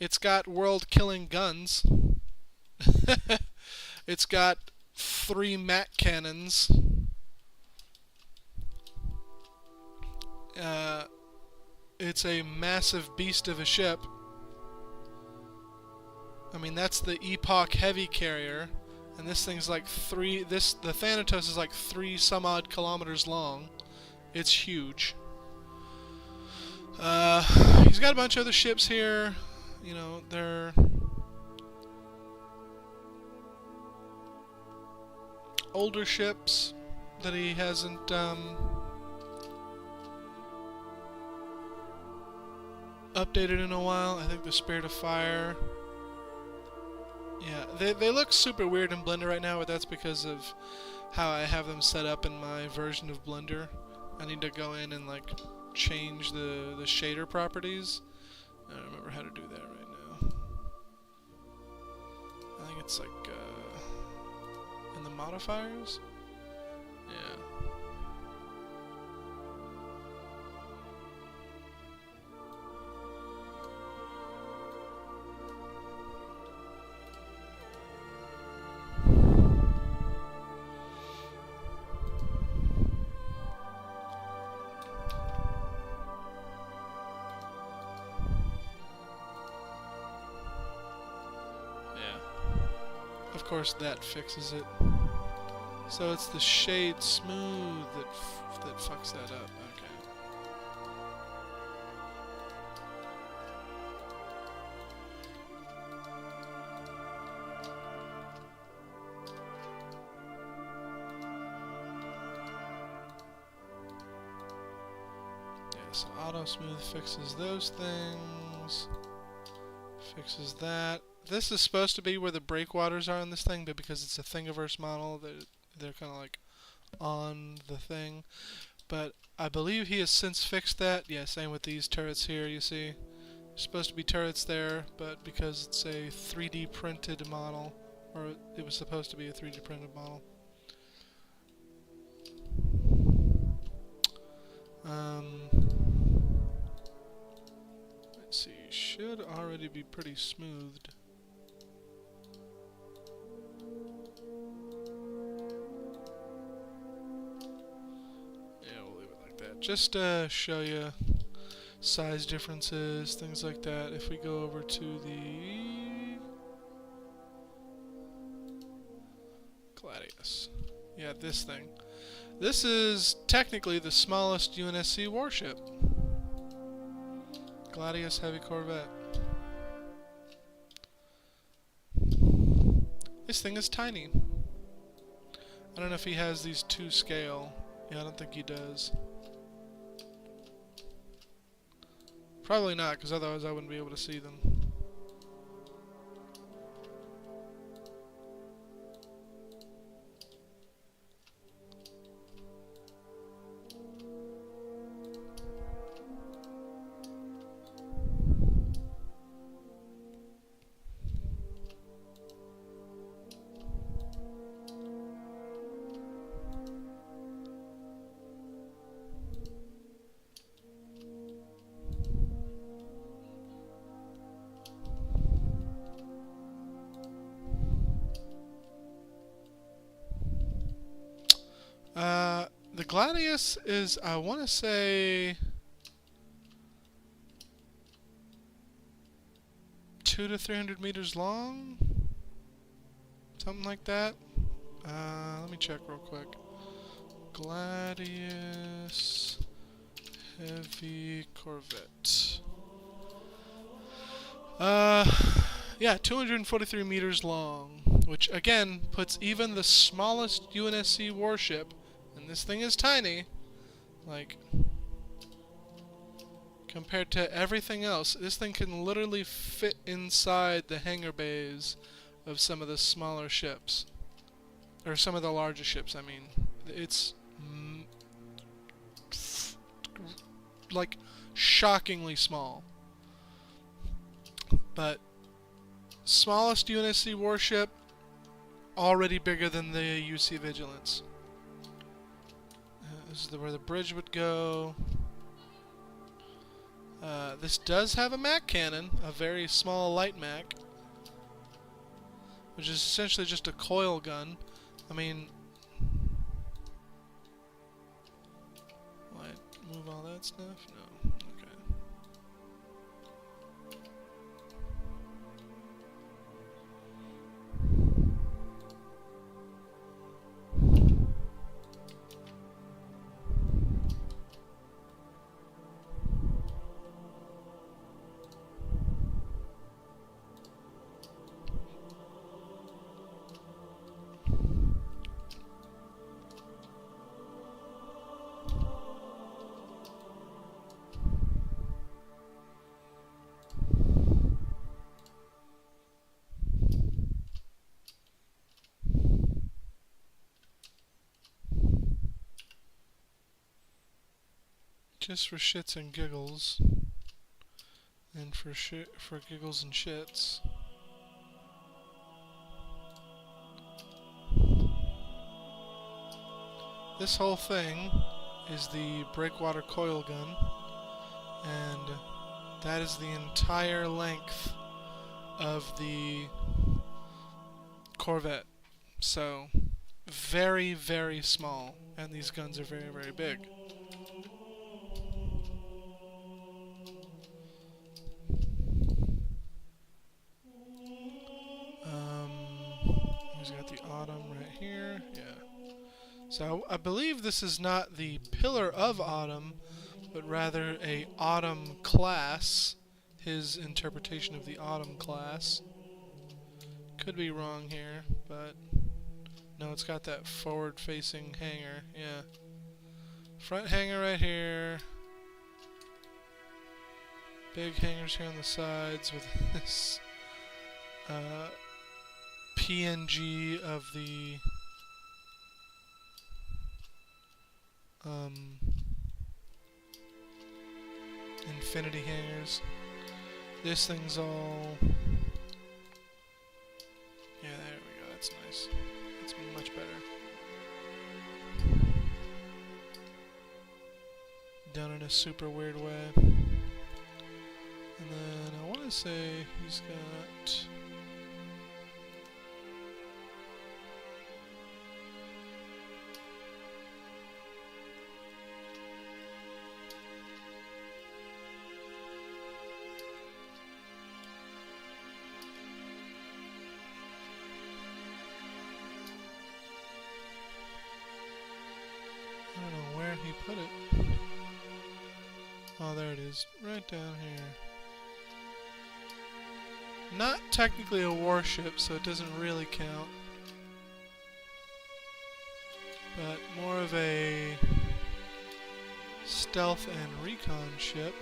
It's got world-killing guns. It's got 3 Mac cannons. It's a massive beast of a ship. I mean, that's the Epoch heavy carrier, and this thing's like the Thanatos is like 3 some odd kilometers long. It's huge. He's got a bunch of other ships here. You know, they're older ships that he hasn't updated in a while. I think the Spirit of Fire. Yeah, they look super weird in Blender right now, but that's because of how I have them set up in my version of Blender. I need to go in and like change the shader properties. I don't remember how to do that right now. I think it's like in the modifiers. Yeah. Of course, that fixes it. So it's the shade smooth that fucks that up. Okay. Yeah, so auto smooth fixes those things. Fixes that. This is supposed to be where the breakwaters are on this thing, but because it's a Thingiverse model, they're kind of like on the thing. But I believe he has since fixed that. Yeah, same with these turrets here, you see. There's supposed to be turrets there, but because it's a 3D printed model, or it was supposed to be a 3D printed model. Let's see, should already be pretty smoothed. Just to show you size differences, things like that. If we go over to the Gladius. Yeah, this thing. This is technically the smallest UNSC warship. Gladius Heavy Corvette. This thing is tiny. I don't know if he has these to scale. Yeah, I don't think he does. Probably not, because otherwise I wouldn't be able to see them. The Gladius is, I want to say, 200 to 300 meters long, something like that. Let me check real quick. Gladius Heavy Corvette. Yeah, 243 meters long, which again puts even the smallest UNSC warship, and this thing is tiny, like, compared to everything else. This thing can literally fit inside the hangar bays of some of the smaller ships. Or some of the larger ships, I mean. It's like shockingly small. But smallest UNSC warship, already bigger than the UC Vigilance. This is where the bridge would go. This does have a Mac cannon, a very small light Mac, which is essentially just a coil gun. I mean, what? Move all that stuff? No. Okay. Just for shits and giggles, and for giggles and shits, this whole thing is the breakwater coil gun, and that is the entire length of the Corvette. So, very, very small, and these guns are very, very big. He's got the Autumn right here. Yeah. So I believe this is not the Pillar of Autumn, but rather a Autumn class. His interpretation of the Autumn class. Could be wrong here, but no, it's got that forward-facing hanger. Yeah. Front hanger right here. Big hangers here on the sides with this PNG of the infinity hangers. This thing's all... Yeah, there we go. That's nice. That's much better. Done in a super weird way. And then I want to say he's got... I don't know where he put it. Oh, there it is. Right down here. Not technically a warship, so it doesn't really count. But more of a stealth and recon ship.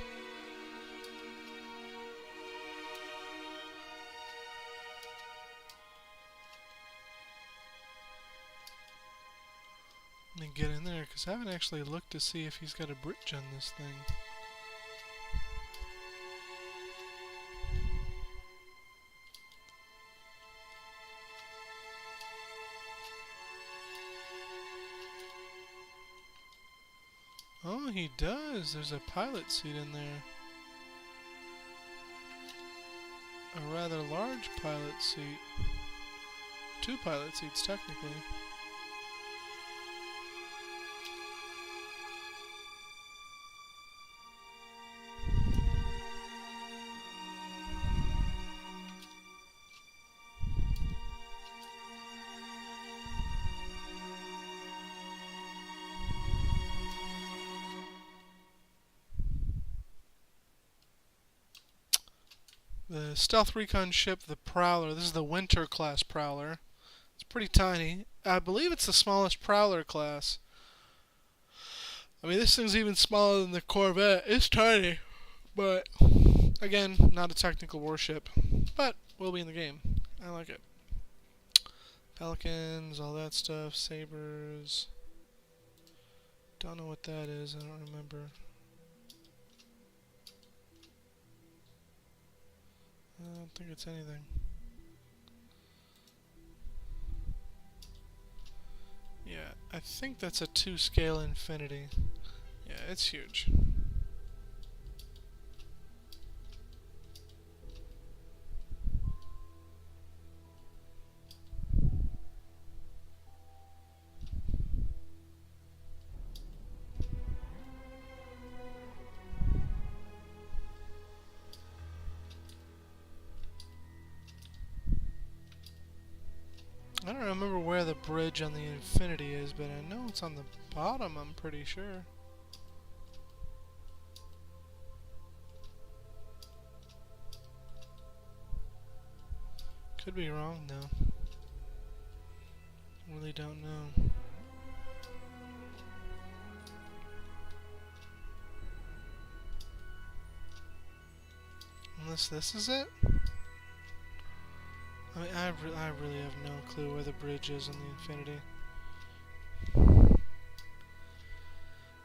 Let me get in there, because I haven't actually looked to see if he's got a bridge on this thing. Oh, he does. There's a pilot seat in there. A rather large pilot seat. 2 pilot seats, technically. The stealth recon ship, the Prowler. This is the Winter class Prowler. It's pretty tiny. I believe it's the smallest Prowler class. I mean, this thing's even smaller than the Corvette. It's tiny, but again, not a technical warship. But will be in the game. I like it. Pelicans, all that stuff, sabers. Don't know what that is. I don't remember. I don't think it's anything. Yeah, I think that's a 2-scale infinity. Yeah, it's huge. I don't remember where the bridge on the infinity is, but I know it's on the bottom, I'm pretty sure. Could be wrong, though. Really don't know. Unless this is it? I mean, I really have no clue where the bridge is on the infinity.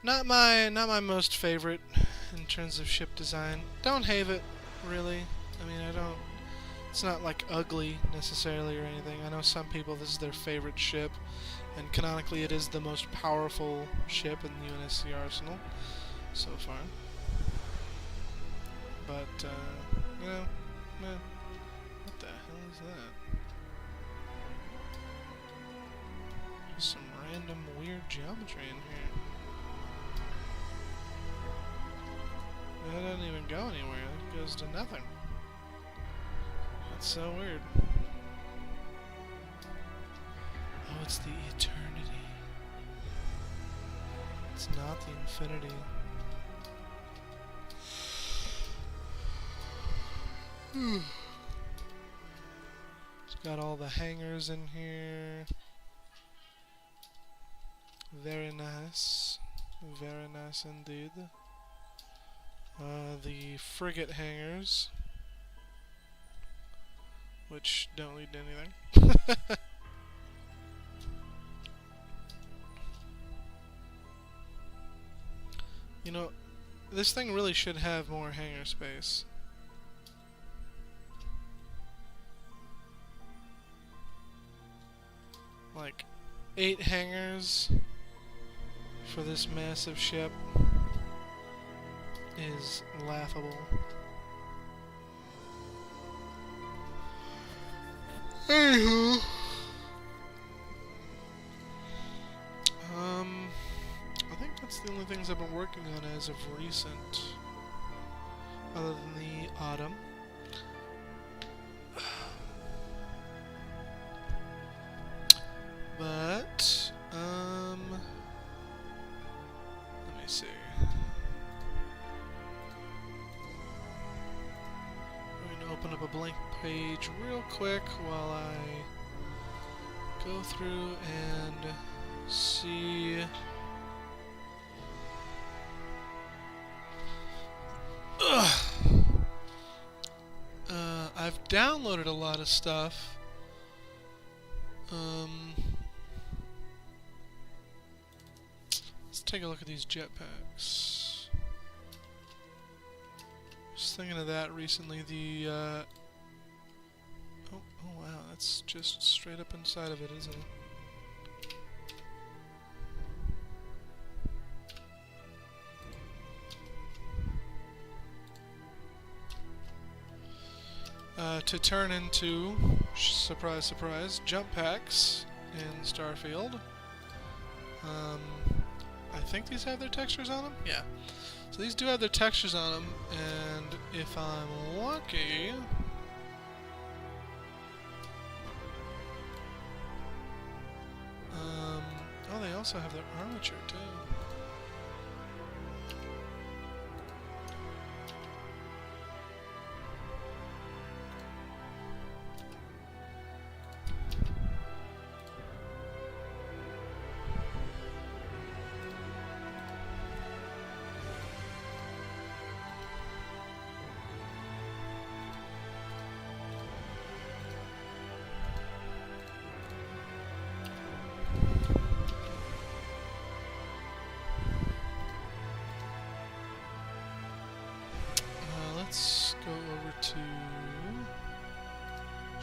Not my most favorite in terms of ship design. Don't hate it, really. I mean, I don't. It's not like ugly necessarily or anything. I know some people this is their favorite ship, and canonically it is the most powerful ship in the UNSC arsenal so far. But you know, meh. What the hell is that? Just some random weird geometry in here. That doesn't even go anywhere. It goes to nothing. That's so weird. Oh, it's the eternity. It's not the infinity. It's got all the hangars in here. Very nice. Very nice indeed. The frigate hangars, which don't lead to anything. You know, this thing really should have more hangar space. Like 8 hangars for this massive ship is laughable. Anywho, I think that's the only things I've been working on as of recent, other than the autumn. But let me see. I'm going to open up a blank page real quick while I go through and see. I've downloaded a lot of stuff. Let's take a look at these jetpacks. Just thinking of that recently. The oh wow, that's just straight up inside of it, isn't it? To turn into, surprise surprise, jump packs in Starfield. I think these have their textures on them? Yeah. So these do have their textures on them, and if I'm lucky... oh, they also have their armature, too.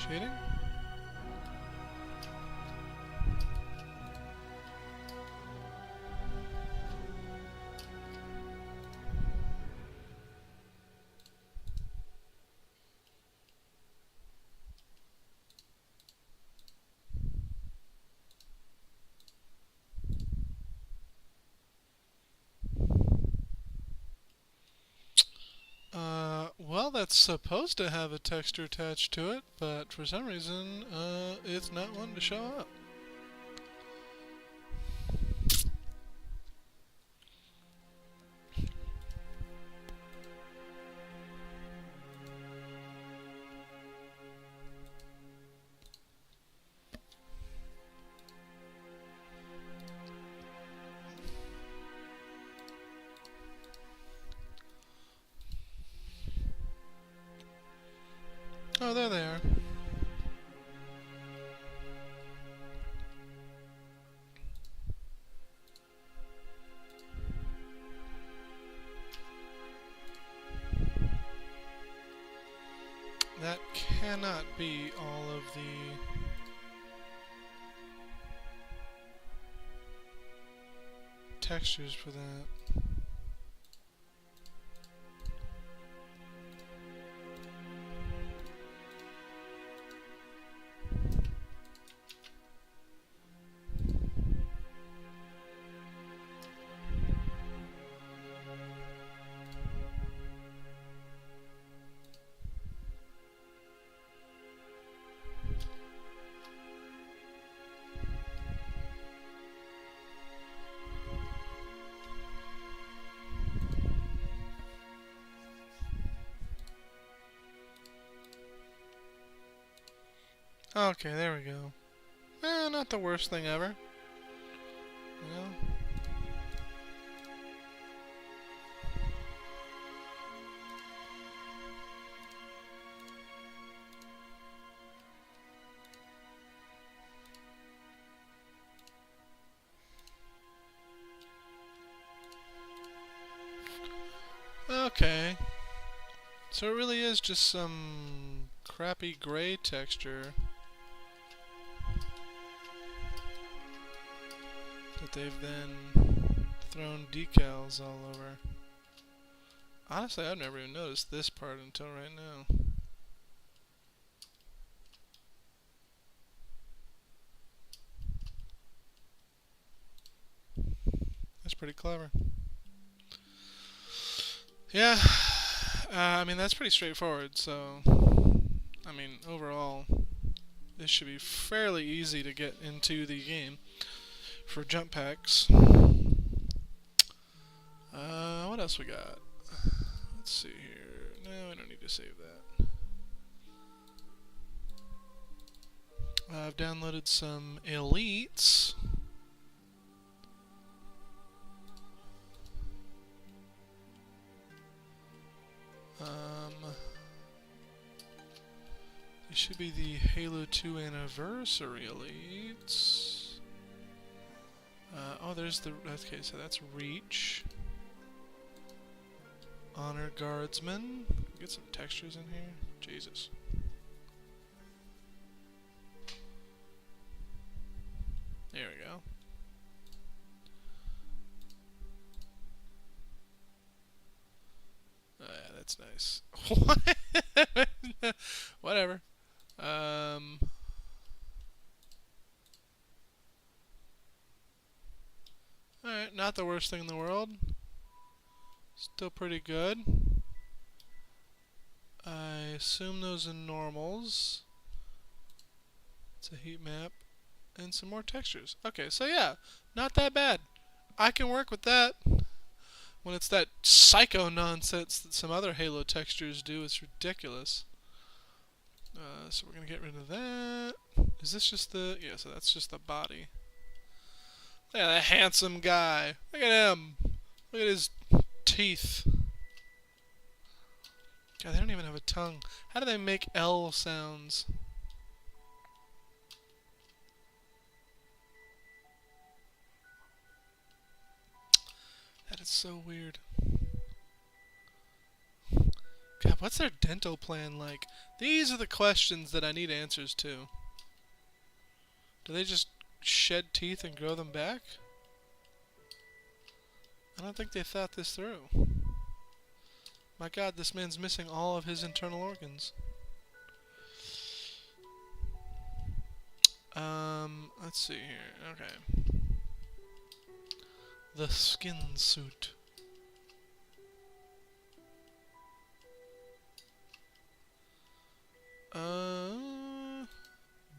Shading? Well, that's supposed to have a texture attached to it, but for some reason, it's not one to show up. Oh, there they are. That cannot be all of the... textures for that. Okay, there we go. Not the worst thing ever. You know? Okay. So it really is just some crappy gray texture that they've then thrown decals all over. Honestly, I've never even noticed this part until right now. That's pretty clever. Yeah, I mean, that's pretty straightforward, so... I mean, overall, this should be fairly easy to get into the game for jump packs. What else we got? Let's see here. No, I don't need to save that. I've downloaded some elites. These should be the Halo 2 Anniversary elites. Oh, there's the... Okay, so that's Reach. Honor Guardsman. Get some textures in here. Jesus. There we go. Oh, yeah, that's nice. What? Whatever. Alright, not the worst thing in the world. Still pretty good. I assume those are normals. It's a heat map. And some more textures. Okay, so yeah, not that bad. I can work with that. When it's that psycho nonsense that some other Halo textures do, it's ridiculous. So we're going to get rid of that. Is this just the... Yeah, so that's just the body. Look at that handsome guy. Look at him. Look at his teeth. God, they don't even have a tongue. How do they make L sounds? That is so weird. God, what's their dental plan like? These are the questions that I need answers to. Do they just shed teeth and grow them back? I don't think they thought this through. My God, this man's missing all of his internal organs. Let's see here. Okay. The skin suit.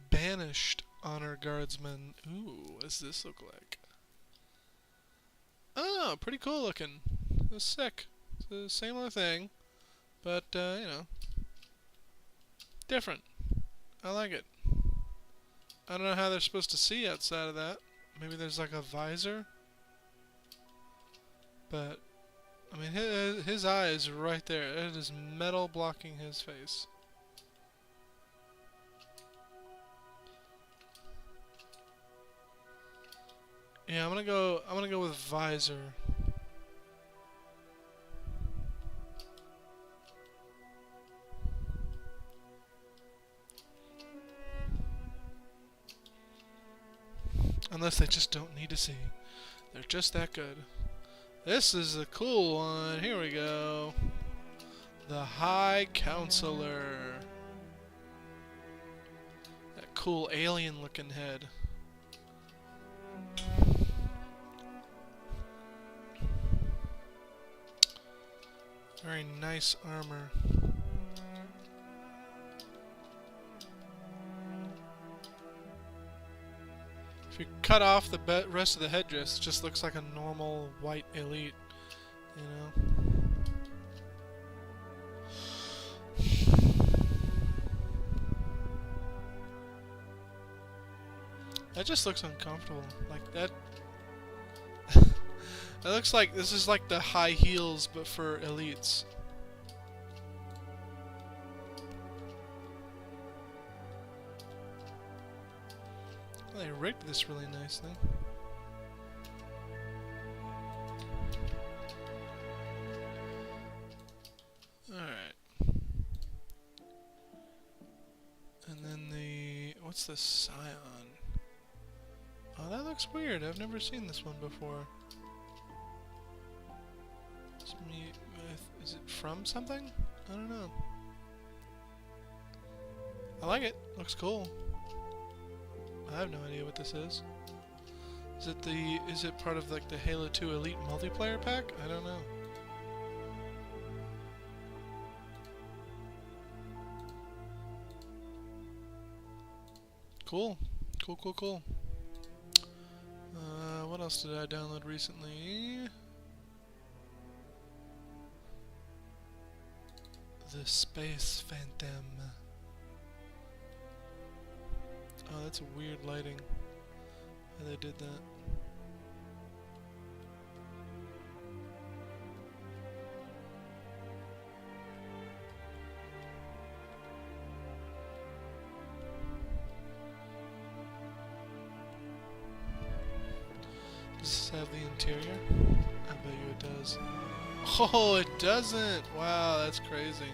Banished honor guardsman. Ooh, what does this look like? Oh, pretty cool looking. It's sick. It's the same other thing, but, you know, different. I like it. I don't know how they're supposed to see outside of that. Maybe there's like a visor? But, I mean, his eye is right there. It is metal blocking his face. Yeah, I'm gonna go with visor. Unless they just don't need to see. They're just that good. This is a cool one. Here we go. The High Counselor. That cool alien looking head. Very nice armor. If you cut off the rest of the headdress, it just looks like a normal white elite, you know? That just looks uncomfortable. Like that. It looks like this is like the high heels, but for elites. Well, they rigged this really nicely. Alright. And then what's the Scion? Oh, that looks weird. I've never seen this one before. Is it from something? I don't know. I like it. Looks cool. I have no idea what this is. Is it part of like the Halo 2 Elite multiplayer pack? I don't know. Cool. Cool. What else did I download recently? The Space Phantom. Oh, that's a weird lighting. How they did that. Does this have the interior? I bet you it does. Oh, it doesn't! Wow, that's crazy.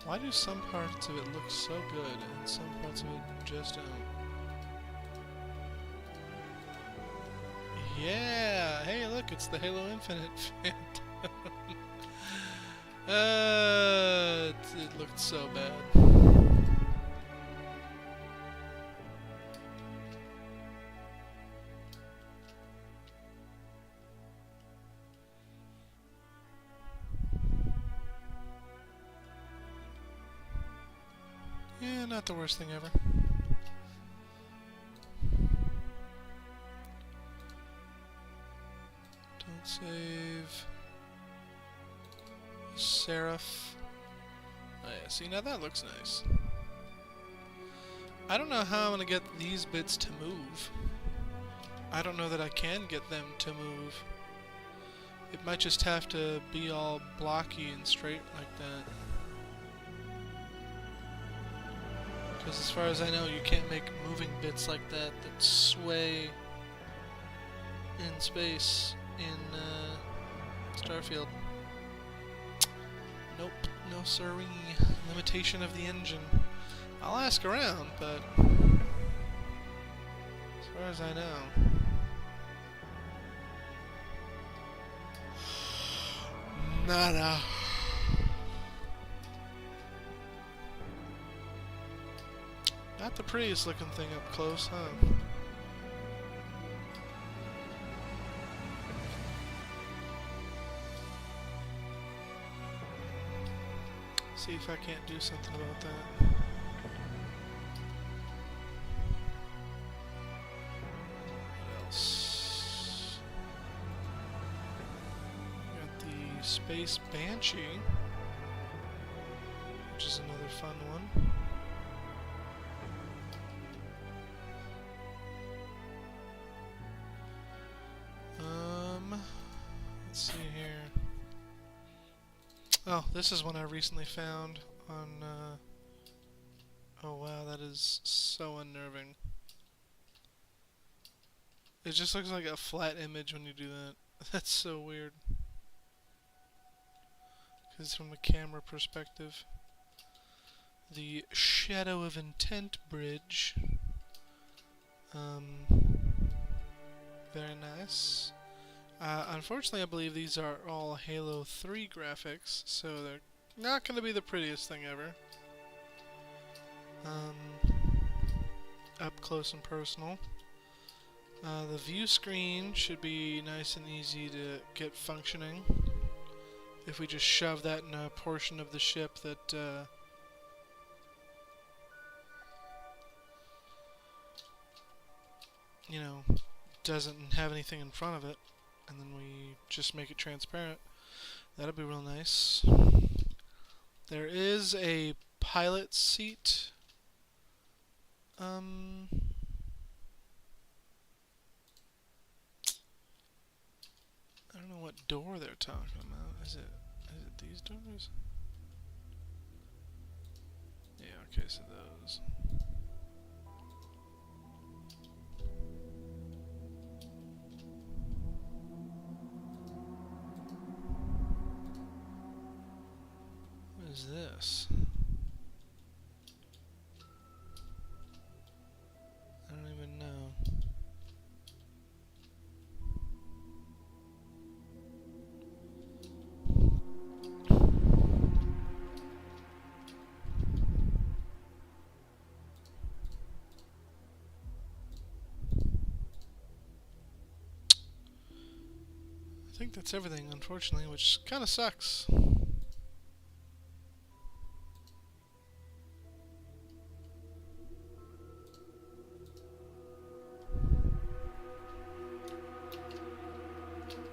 Why do some parts of it look so good and some parts of it just don't? Yeah! Hey, look, it's the Halo Infinite Phantom. It looked so bad. Yeah, not the worst thing ever. Don't save. Seraph. Oh yeah, see, now that looks nice. I don't know how I'm gonna get these bits to move. I don't know that I can get them to move. It might just have to be all blocky and straight like that. Because as far as I know, you can't make moving bits like that that sway in space in Starfield. Nope, no siree. Limitation of the engine. I'll ask around, but as far as I know. Nada. Not the prettiest looking thing up close, huh? See if I can't do something about that. What else? Got the Space Banshee, which is another fun one. Let's see here. Oh, this is one I recently found on, oh wow, that is so unnerving. It just looks like a flat image when you do that. That's so weird. Because from a camera perspective. The Shadow of Intent bridge. Very nice. Unfortunately, I believe these are all Halo 3 graphics, so they're not going to be the prettiest thing ever. Up close and personal. The view screen should be nice and easy to get functioning. If we just shove that in a portion of the ship that you know, doesn't have anything in front of it, and then we just make it transparent. That'll be real nice. There is a pilot seat. I don't know what door they're talking about. Is it these doors? Yeah, okay, so those. What is this? I don't even know. I think that's everything, unfortunately, which kind of sucks.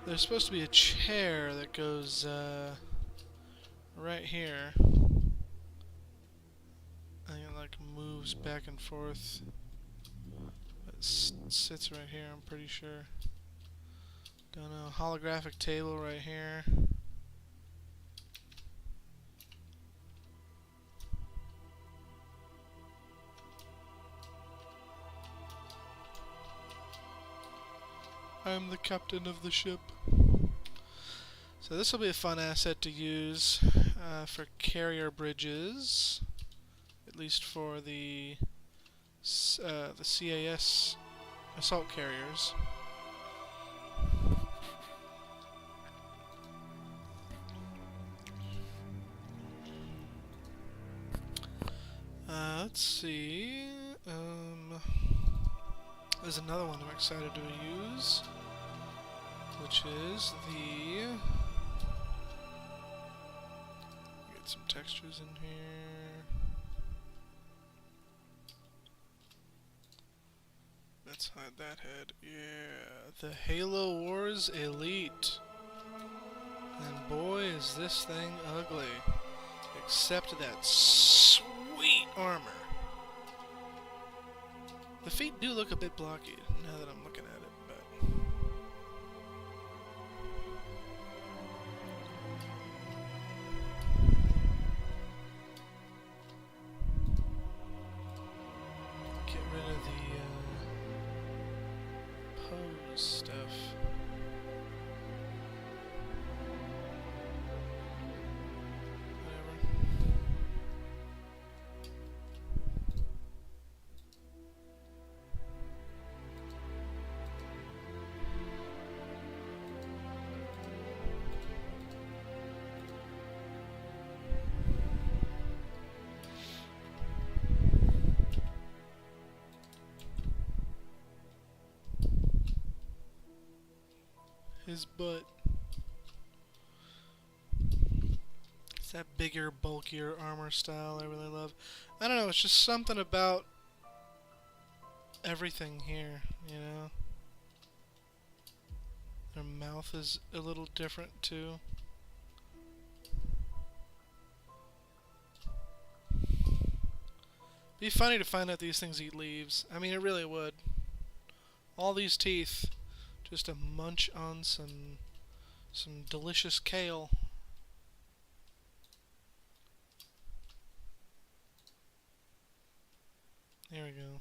There's supposed to be a chair that goes right here. I think it like moves back and forth. It sits right here, I'm pretty sure. Don't know. Holographic table right here. I'm the captain of the ship. So this will be a fun asset to use for carrier bridges, at least for the CAS assault carriers. Let's see. There's another one I'm excited to use, which is the. Get some textures in here. Let's hide that head. Yeah, the Halo Wars Elite. And boy, is this thing ugly. Except that sweet armor. The feet do look a bit blocky now that I'm looking at it, but get rid of the pose stuff. his butt. It's that bigger, bulkier armor style I really love. I don't know, it's just something about everything here, you know? Their mouth is a little different too. Be funny to find out these things eat leaves. I mean, it really would. All these teeth just to munch on some delicious kale. There we go.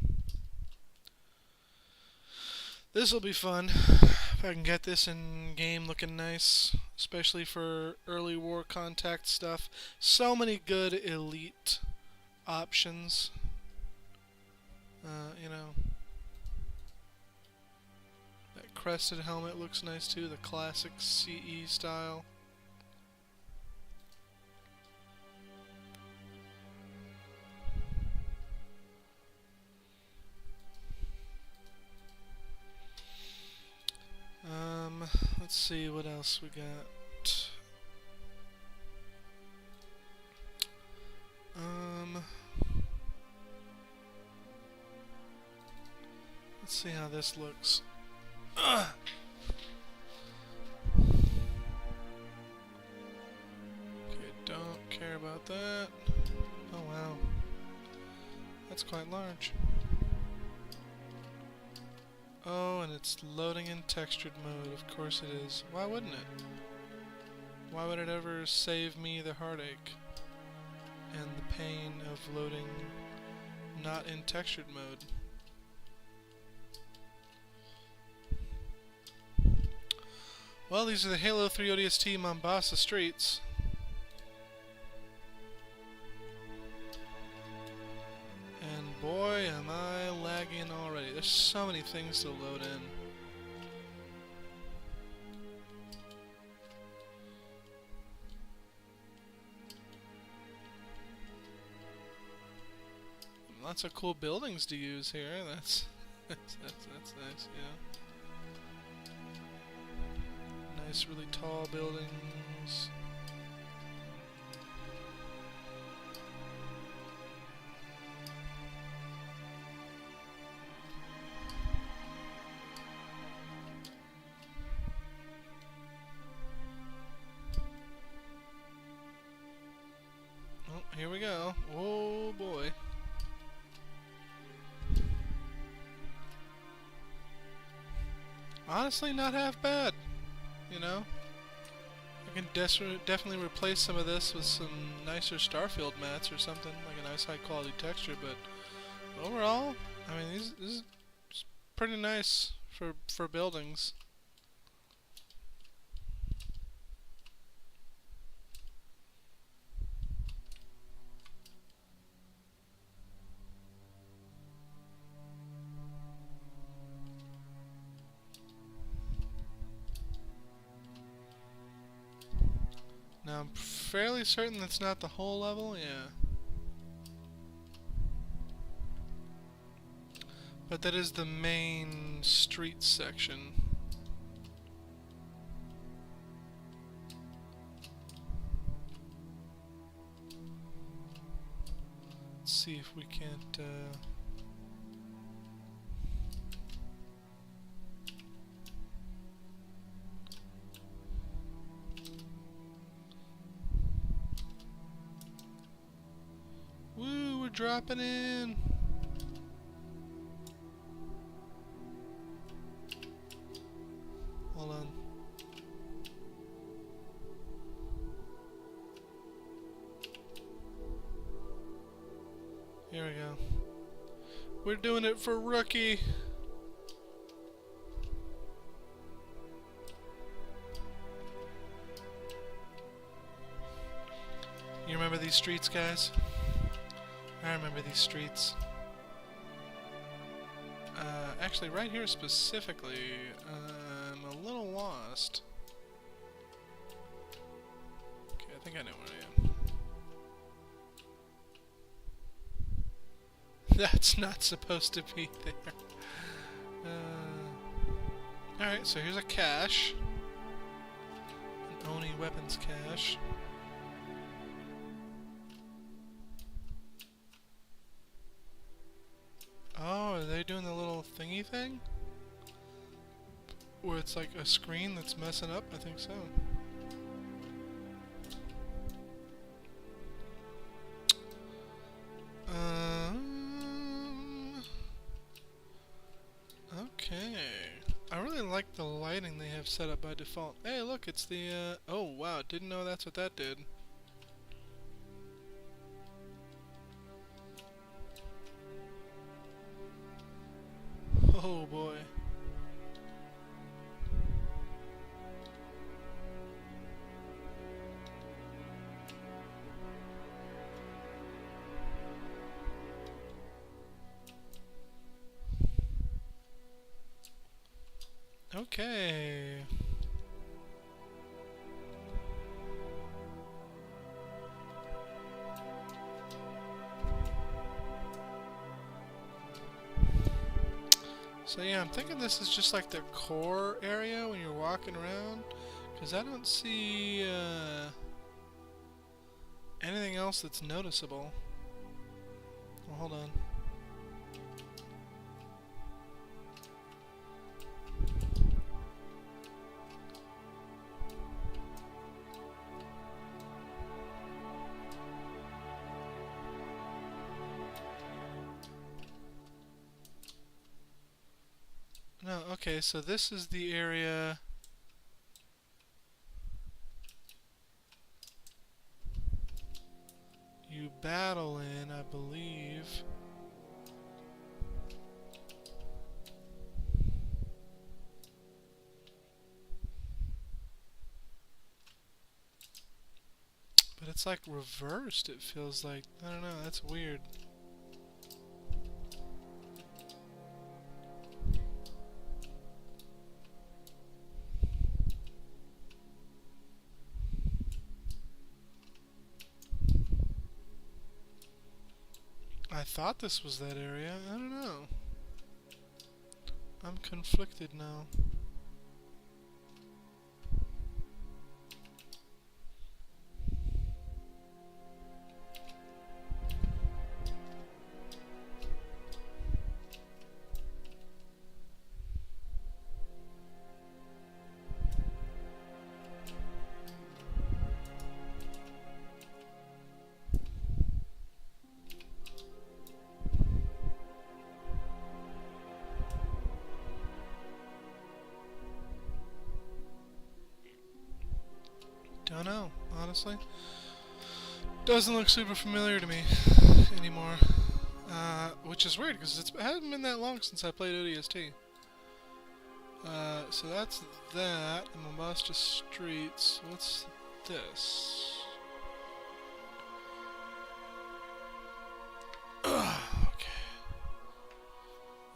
This will be fun. If I can get this in game looking nice, especially for early war contact stuff. So many good elite options. You know, that crested helmet looks nice too, the classic CE style. Let's see what else we got. Let's see how this looks. Ugh. Okay, don't care about that. Oh wow. That's quite large. Oh, and it's loading in textured mode. Of course it is. Why wouldn't it? Why would it ever save me the heartache and the pain of loading not in textured mode? Well, these are the Halo 3 ODST Mombasa streets. And boy, am I lagging already. There's so many things to load in. Lots of cool buildings to use here. That's nice, yeah. Nice, really tall buildings. Oh, here we go. Oh boy. Honestly, not half bad. You know, I can definitely replace some of this with some nicer Starfield mats or something, like a nice high quality texture, but overall, I mean, this is pretty nice for buildings. Now, I'm fairly certain that's not the whole level, yeah. But that is the main street section. Let's see if we can't, Woo, we're dropping in! Hold on. Here we go. We're doing it for Rookie! You remember these streets, guys? I remember these streets. Actually, right here specifically, I'm a little lost. Okay, I think I know where I am. That's not supposed to be there. Alright, so here's a cache. Oni weapons cache. Oh, are they doing the little thingy thing? Where it's like a screen that's messing up? I think so. Okay. I really like the lighting they have set up by default. Hey, look, it's the, oh, wow, didn't know that's what that did. Oh, boy. Okay. So yeah, I'm thinking this is just like the core area when you're walking around, because I don't see anything else that's noticeable. Well, hold on. No, okay, so this is the area you battle in, I believe. But it's like reversed, it feels like. I don't know, that's weird. I thought this was that area. I don't know. I'm conflicted now. Don't know, honestly. Doesn't look super familiar to me anymore. Which is weird, because it hasn't been that long since I played ODST. So that's that. And Mombasa Streets. What's this? Okay.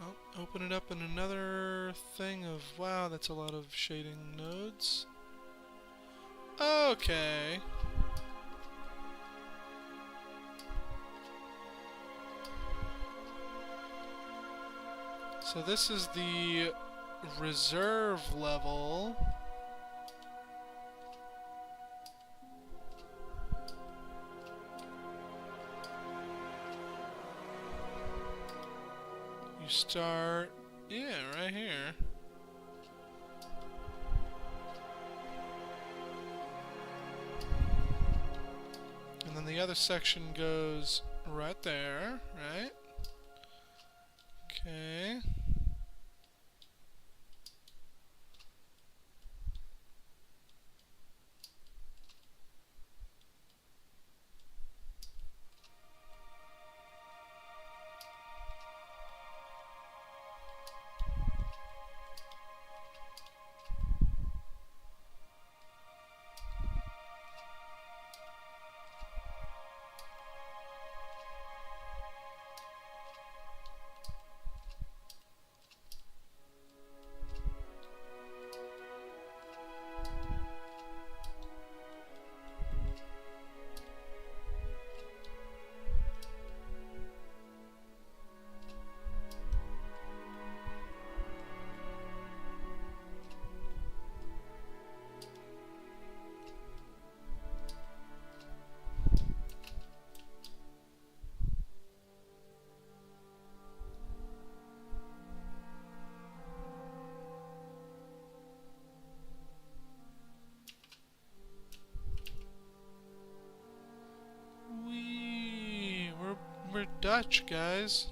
Oh, open it up in another thing of... Wow, that's a lot of shading nodes. Okay. So this is the reserve level. You start, yeah, right here. And then the other section goes right there, right? Okay. Dutch, guys.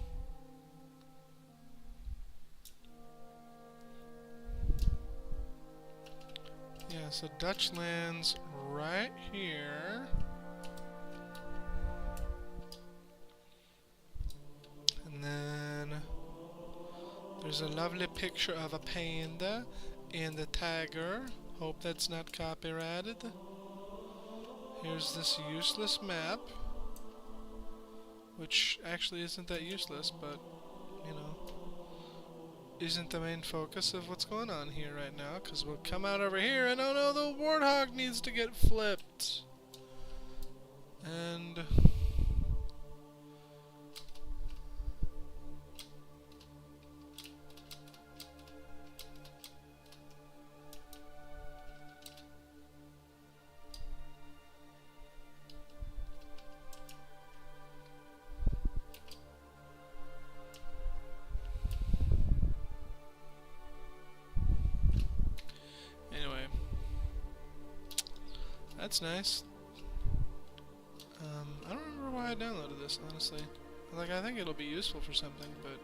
Yeah, so Dutch lands right here. And then there's a lovely picture of a panda and a tiger. Hope that's not copyrighted. Here's this useless map, which actually isn't that useless, but, you know, isn't the main focus of what's going on here right now, because we'll come out over here and oh no, the warthog needs to get flipped. And anyway, that's nice. I don't remember why I downloaded this, honestly. Like, I think it'll be useful for something, but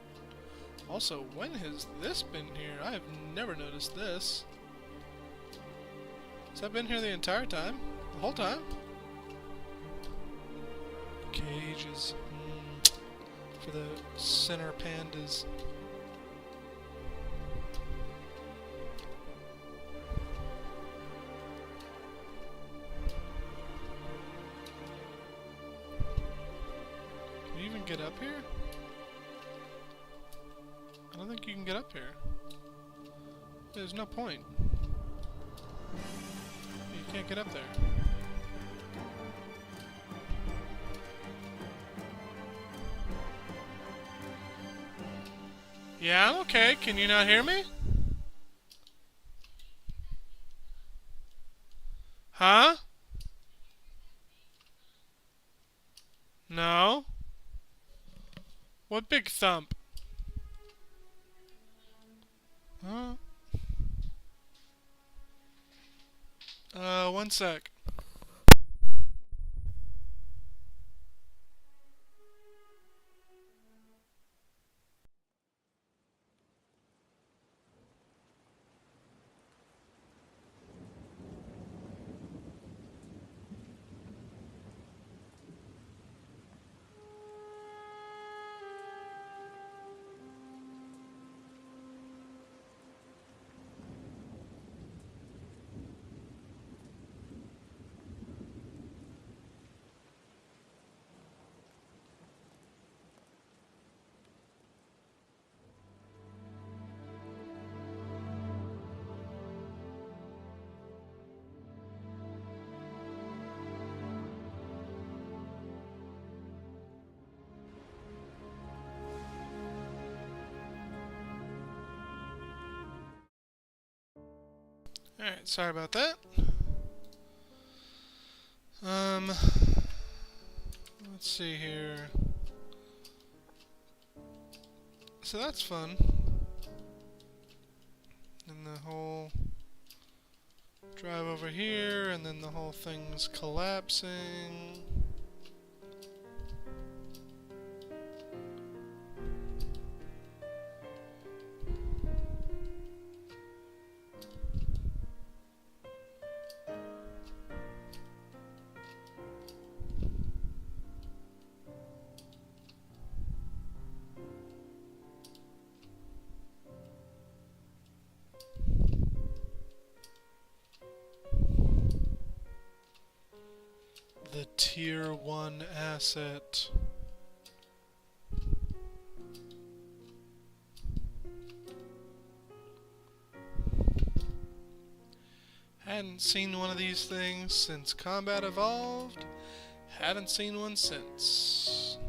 also, when has this been here? I have never noticed this. Has that been here the entire time? The whole time? Cages. For the center pandas. Can you even get up here? I don't think you can get up here. There's no point. You can't get up there. Yeah, I'm okay. Can you not hear me? Huh? No? What big thump? Huh? One sec. Alright, sorry about that. Let's see here. So that's fun. And the whole drive over here, and then the whole thing's collapsing. The Tier 1 asset. Hadn't seen one of these things since Combat Evolved. Haven't seen one since.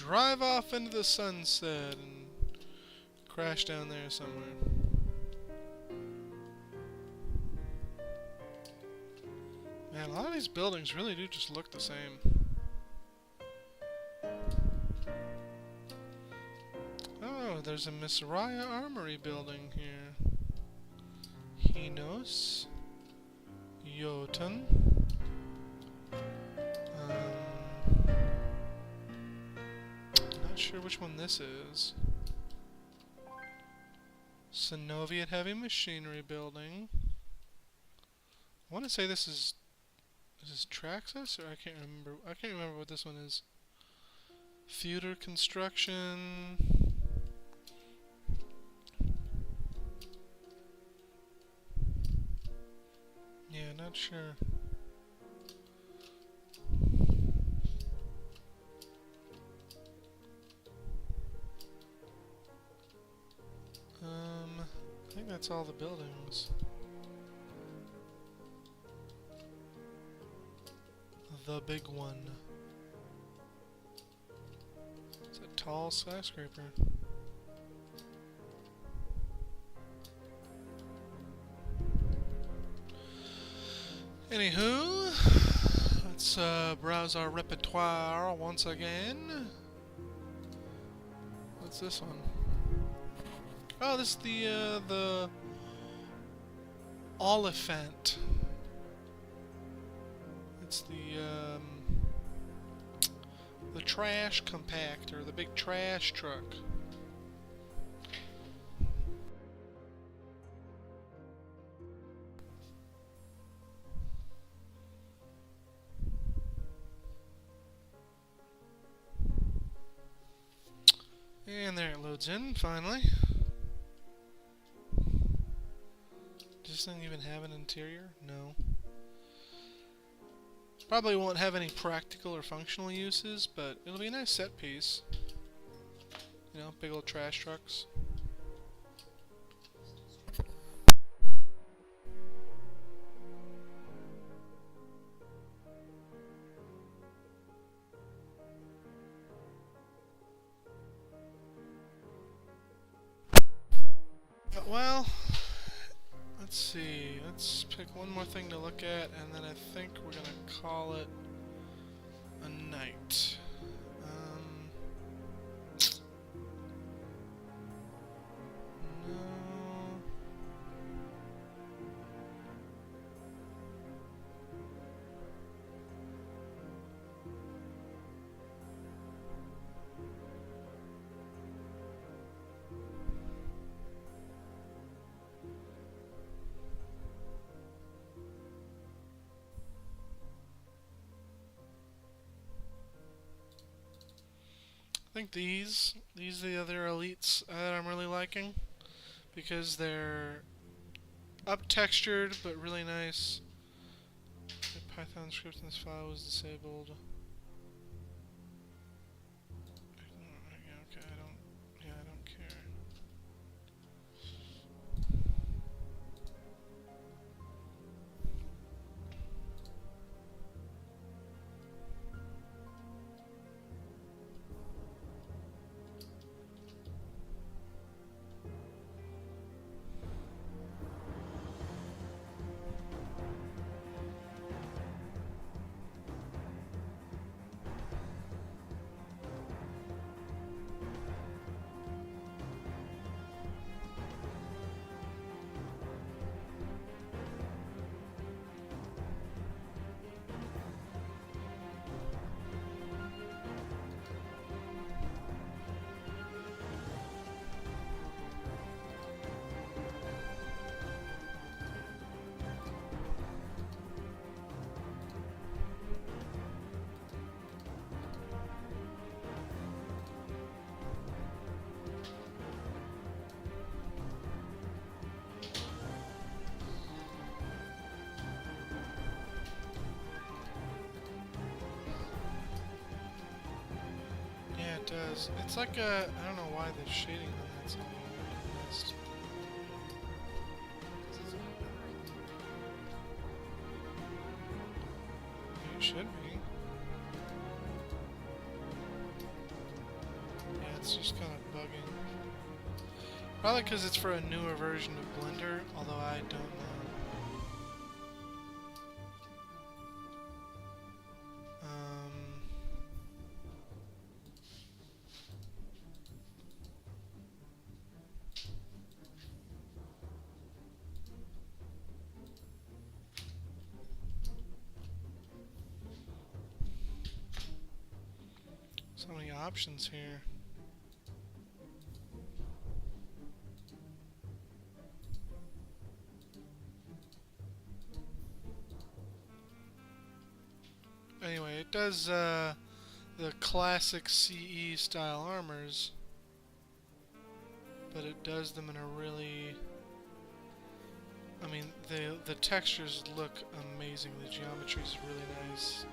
drive off into the sunset and crash down there somewhere. Man, a lot of these buildings really do just look the same. Oh, there's a Misc Armory building here. Hinos. Jotun. Not sure which one this is. Sonoviet Heavy Machinery Building. I want to say this is Traxxas, or I can't remember. I can't remember what this one is. Feudor Construction. Yeah, not sure. I think that's all the buildings. The big one. It's a tall skyscraper. Anywho, let's browse our repertoire once again. What's this one? Oh, this is the Oliphant. It's the trash compactor, the big trash truck. And there it loads in, finally. Does this thing even have an interior? No. Probably won't have any practical or functional uses, but it'll be a nice set piece. You know, big old trash trucks. Well, let's see. Let's pick one more thing to look at, and then I think we're gonna call it a night. No. I think these are the other elites that I'm really liking, because they're up textured but really nice. The Python script in this file was disabled. Okay, I don't care. It does. It's like a... I don't know why the shading on that's all messed. It should be. it's just kind of bugging. Probably because it's for a newer version of Blender, although I don't know. So many options here. Anyway, it does the classic CE style armors, but it does them in a really... I mean, the textures look amazing. The geometry is really nice.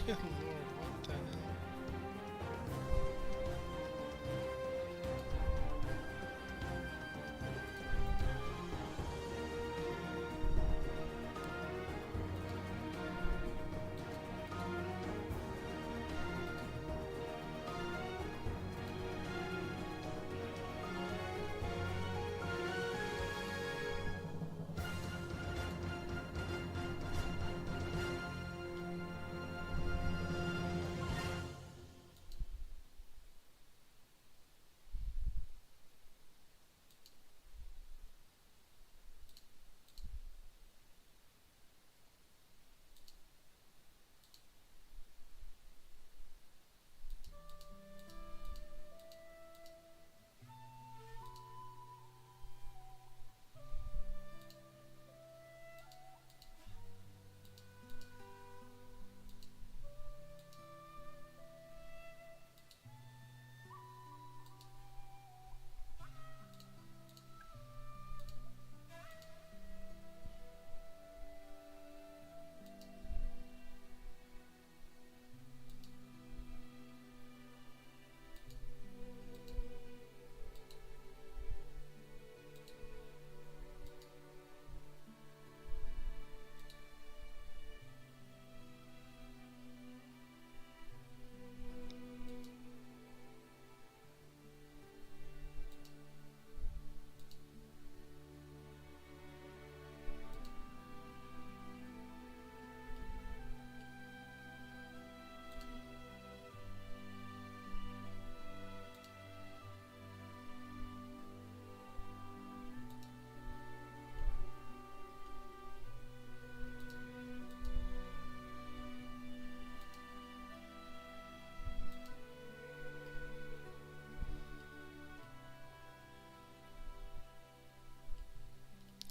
Good lord, what the hell?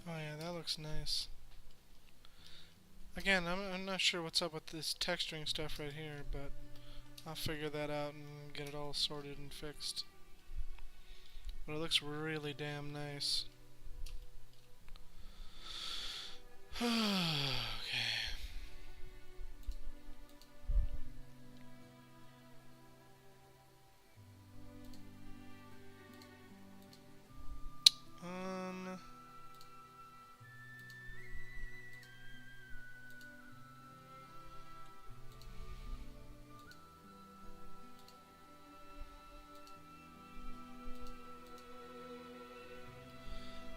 Oh yeah, that looks nice. Again, I'm not sure what's up with this texturing stuff right here, but I'll figure that out and get it all sorted and fixed. But it looks really damn nice. Okay.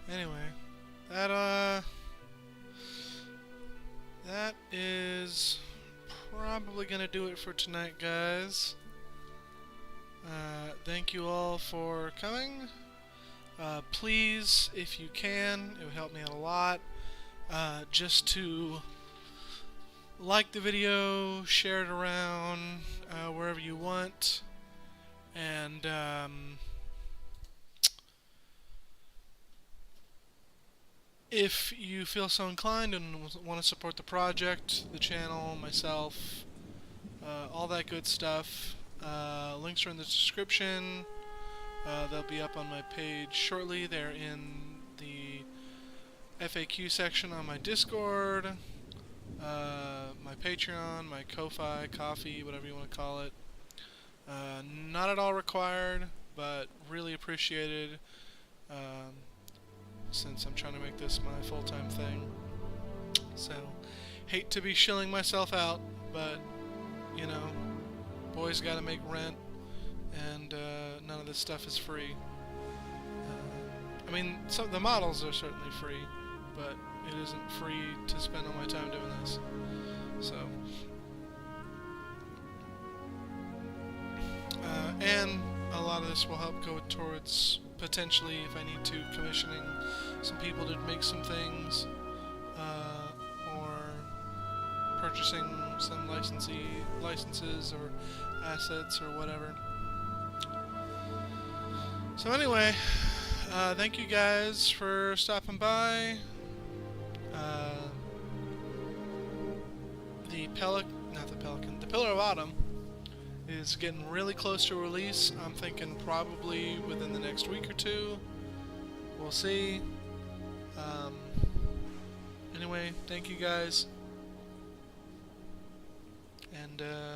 Anyway, that is probably gonna do it for tonight, guys. Thank you all for coming. Please, if you can, it would help me out a lot, just to like the video, share it around wherever you want, and if you feel so inclined and want to support the project, the channel, myself, all that good stuff, links are in the description. They'll be up on my page shortly. They're in the FAQ section on my Discord, my Patreon, my Ko-Fi, Coffee, whatever you want to call it. Not at all required, but really appreciated, since I'm trying to make this my full-time thing. So, hate to be shilling myself out, but, you know, boys gotta make rent, and none of this stuff is free. I mean, the models are certainly free, but it isn't free to spend all my time doing this. So, and a lot of this will help go towards, potentially, if I need to, commissioning some people to make some things, or purchasing some licenses or assets or whatever. So anyway, thank you guys for stopping by. The Pillar of Autumn is getting really close to release. I'm thinking probably within the next week or two. We'll see. Anyway, thank you guys. And